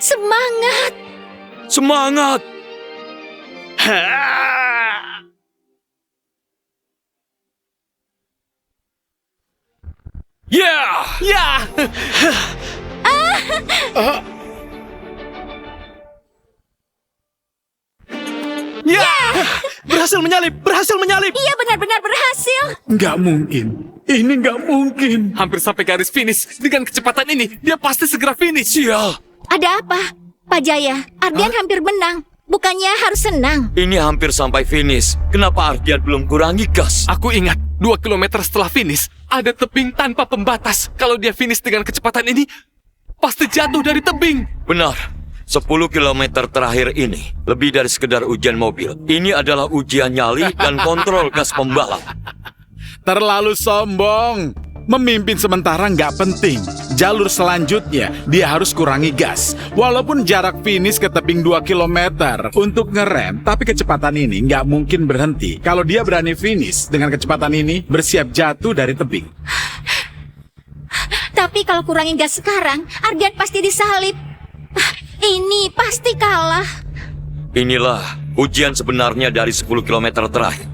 Semangat. Semangat! Ya! Ya! Ya! Berhasil menyalip! Berhasil menyalip! Ia benar-benar berhasil. Nggak mungkin. Ini nggak mungkin. Hampir sampai garis finish. Dengan kecepatan ini, dia pasti segera finish. Sial! Ada apa? Pak Jaya, Ardian hampir menang. Bukannya harus senang. Ini hampir sampai finish. Kenapa Ardian belum kurangi gas? Aku ingat, 2 kilometer setelah finish, ada tebing tanpa pembatas. Kalau dia finish dengan kecepatan ini, pasti jatuh dari tebing. Benar. 10 kilometer terakhir ini lebih dari sekedar ujian mobil. Ini adalah ujian nyali dan kontrol gas pembalap. Terlalu sombong. Memimpin sementara nggak penting. Jalur selanjutnya, dia harus kurangi gas. Walaupun jarak finish ke tebing 2 kilometer untuk ngerem, tapi kecepatan ini nggak mungkin berhenti. Kalau dia berani finish dengan kecepatan ini, bersiap jatuh dari tebing. Tapi kalau kurangin gas sekarang, Ardian pasti disalip. Ini pasti kalah. Inilah ujian sebenarnya dari 10 kilometer terakhir.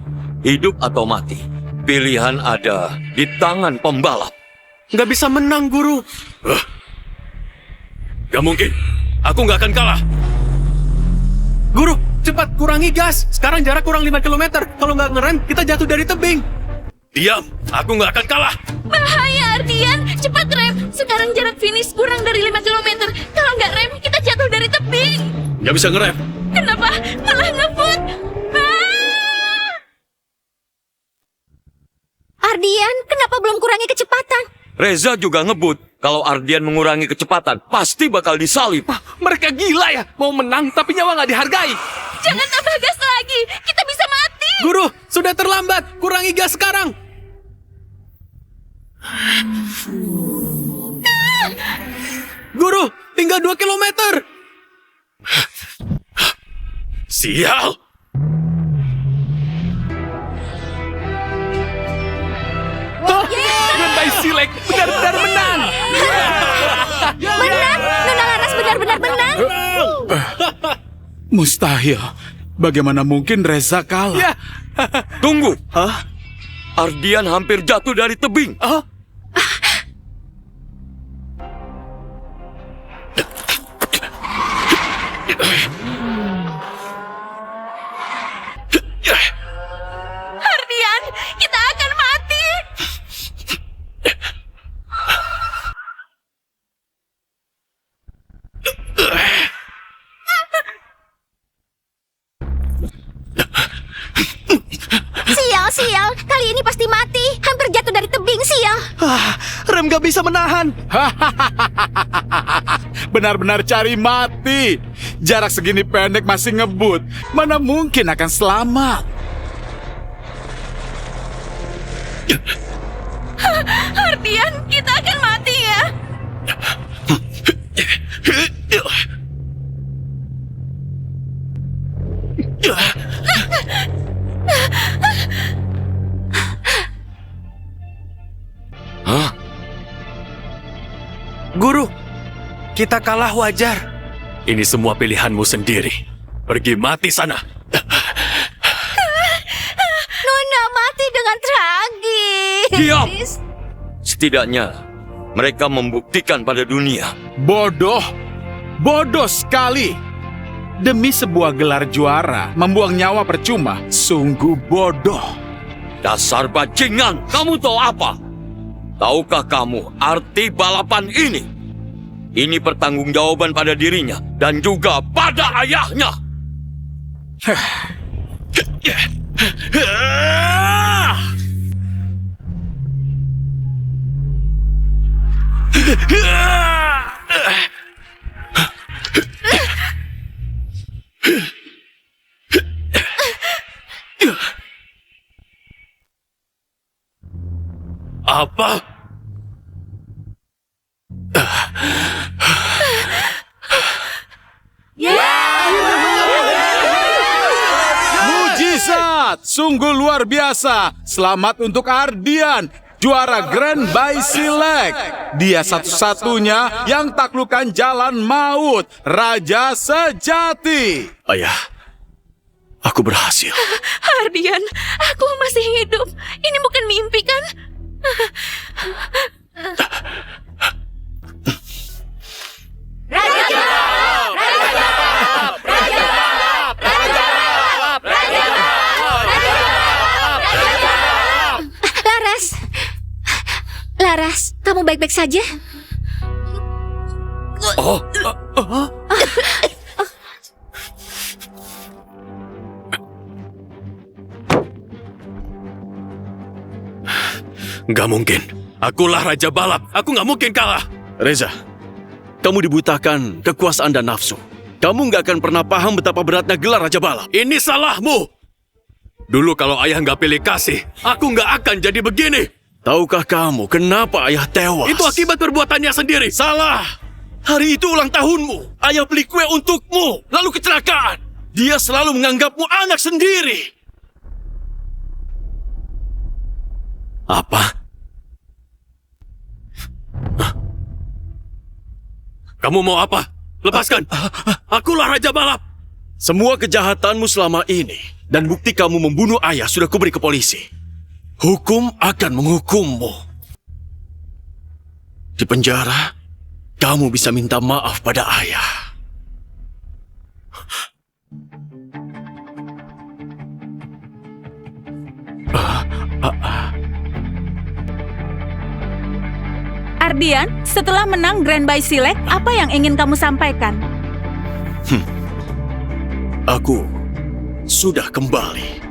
Hidup atau mati. Pilihan ada di tangan pembalap. Nggak bisa menang, Guru. Gak mungkin. Aku nggak akan kalah. Guru, cepat kurangi gas. Sekarang jarak kurang 5 km. Kalau nggak ngerem, kita jatuh dari tebing. Diam, aku nggak akan kalah. Bahaya, Ardian. Cepat rem. Sekarang jarak finish kurang dari 5 km. Kalau nggak rem, kita jatuh dari tebing. Nggak bisa ngerem. Kenapa malah ngebut? Ardian, kenapa belum kurangi kecepatan? Reza juga ngebut. Kalau Ardian mengurangi kecepatan, pasti bakal disalip. Mereka gila ya, mau menang tapi nyawa nggak dihargai. Jangan tambah gas lagi. Kita bisa mati. Guru, sudah terlambat. Kurangi gas sekarang. Guru, tinggal 2 kilometer. Sial! Grand by Silek benar-benar menang. Menang, Nona Laras benar-benar menang. Mustahil. Bagaimana mungkin Reza kalah? Tunggu. Ardian hampir jatuh dari tebing. Ardian, kita akan mati. Sial, kali ini pasti mati. Hampir jatuh dari tebing, sial. Rem gak bisa menahan. Benar-benar cari mati. Jarak segini pendek masih ngebut. Mana mungkin akan selamat? Ardian, kita akan mati ya. Guru, kita kalah wajar. Ini semua pilihanmu sendiri. Pergi mati sana. Nona mati dengan tragis. Diam! Setidaknya, mereka membuktikan pada dunia. Bodoh. Bodoh sekali. Demi sebuah gelar juara, membuang nyawa percuma. Sungguh bodoh. Dasar bajingan, kamu tahu apa? Tahukah kamu arti balapan ini? Ini pertanggungjawaban pada dirinya dan juga pada ayahnya. Apa? Mujizat, sungguh luar biasa. Selamat untuk Ardian, juara Grand by Silek. Dia satu-satunya yang taklukkan jalan maut, raja sejati. Ayah, aku berhasil. Ardian, aku masih hidup. Ini bukan mimpi kan? Raja balap, raja balap, raja balap, raja balap. baik-baik saja? Oh, Nggak mungkin. Akulah Raja Balap. Aku nggak mungkin kalah. Reza, kamu dibutakan kekuasaan dan nafsu. Kamu nggak akan pernah paham betapa beratnya gelar Raja Balap. Ini salahmu. Dulu kalau ayah nggak pilih kasih, aku nggak akan jadi begini. Tahukah kamu kenapa ayah tewas? Itu akibat perbuatannya sendiri. Salah! Hari itu ulang tahunmu. Ayah beli kue untukmu. Lalu kecelakaan. Dia selalu menganggapmu anak sendiri. Apa? Kamu mau apa? Lepaskan. Akulah Raja Balap. Semua kejahatanmu selama ini dan bukti kamu membunuh ayah sudah kuberi ke polisi. Hukum akan menghukummu. Di penjara, kamu bisa minta maaf pada ayah. Ardian, setelah menang Grand Bay Silek, apa yang ingin kamu sampaikan? Aku sudah kembali.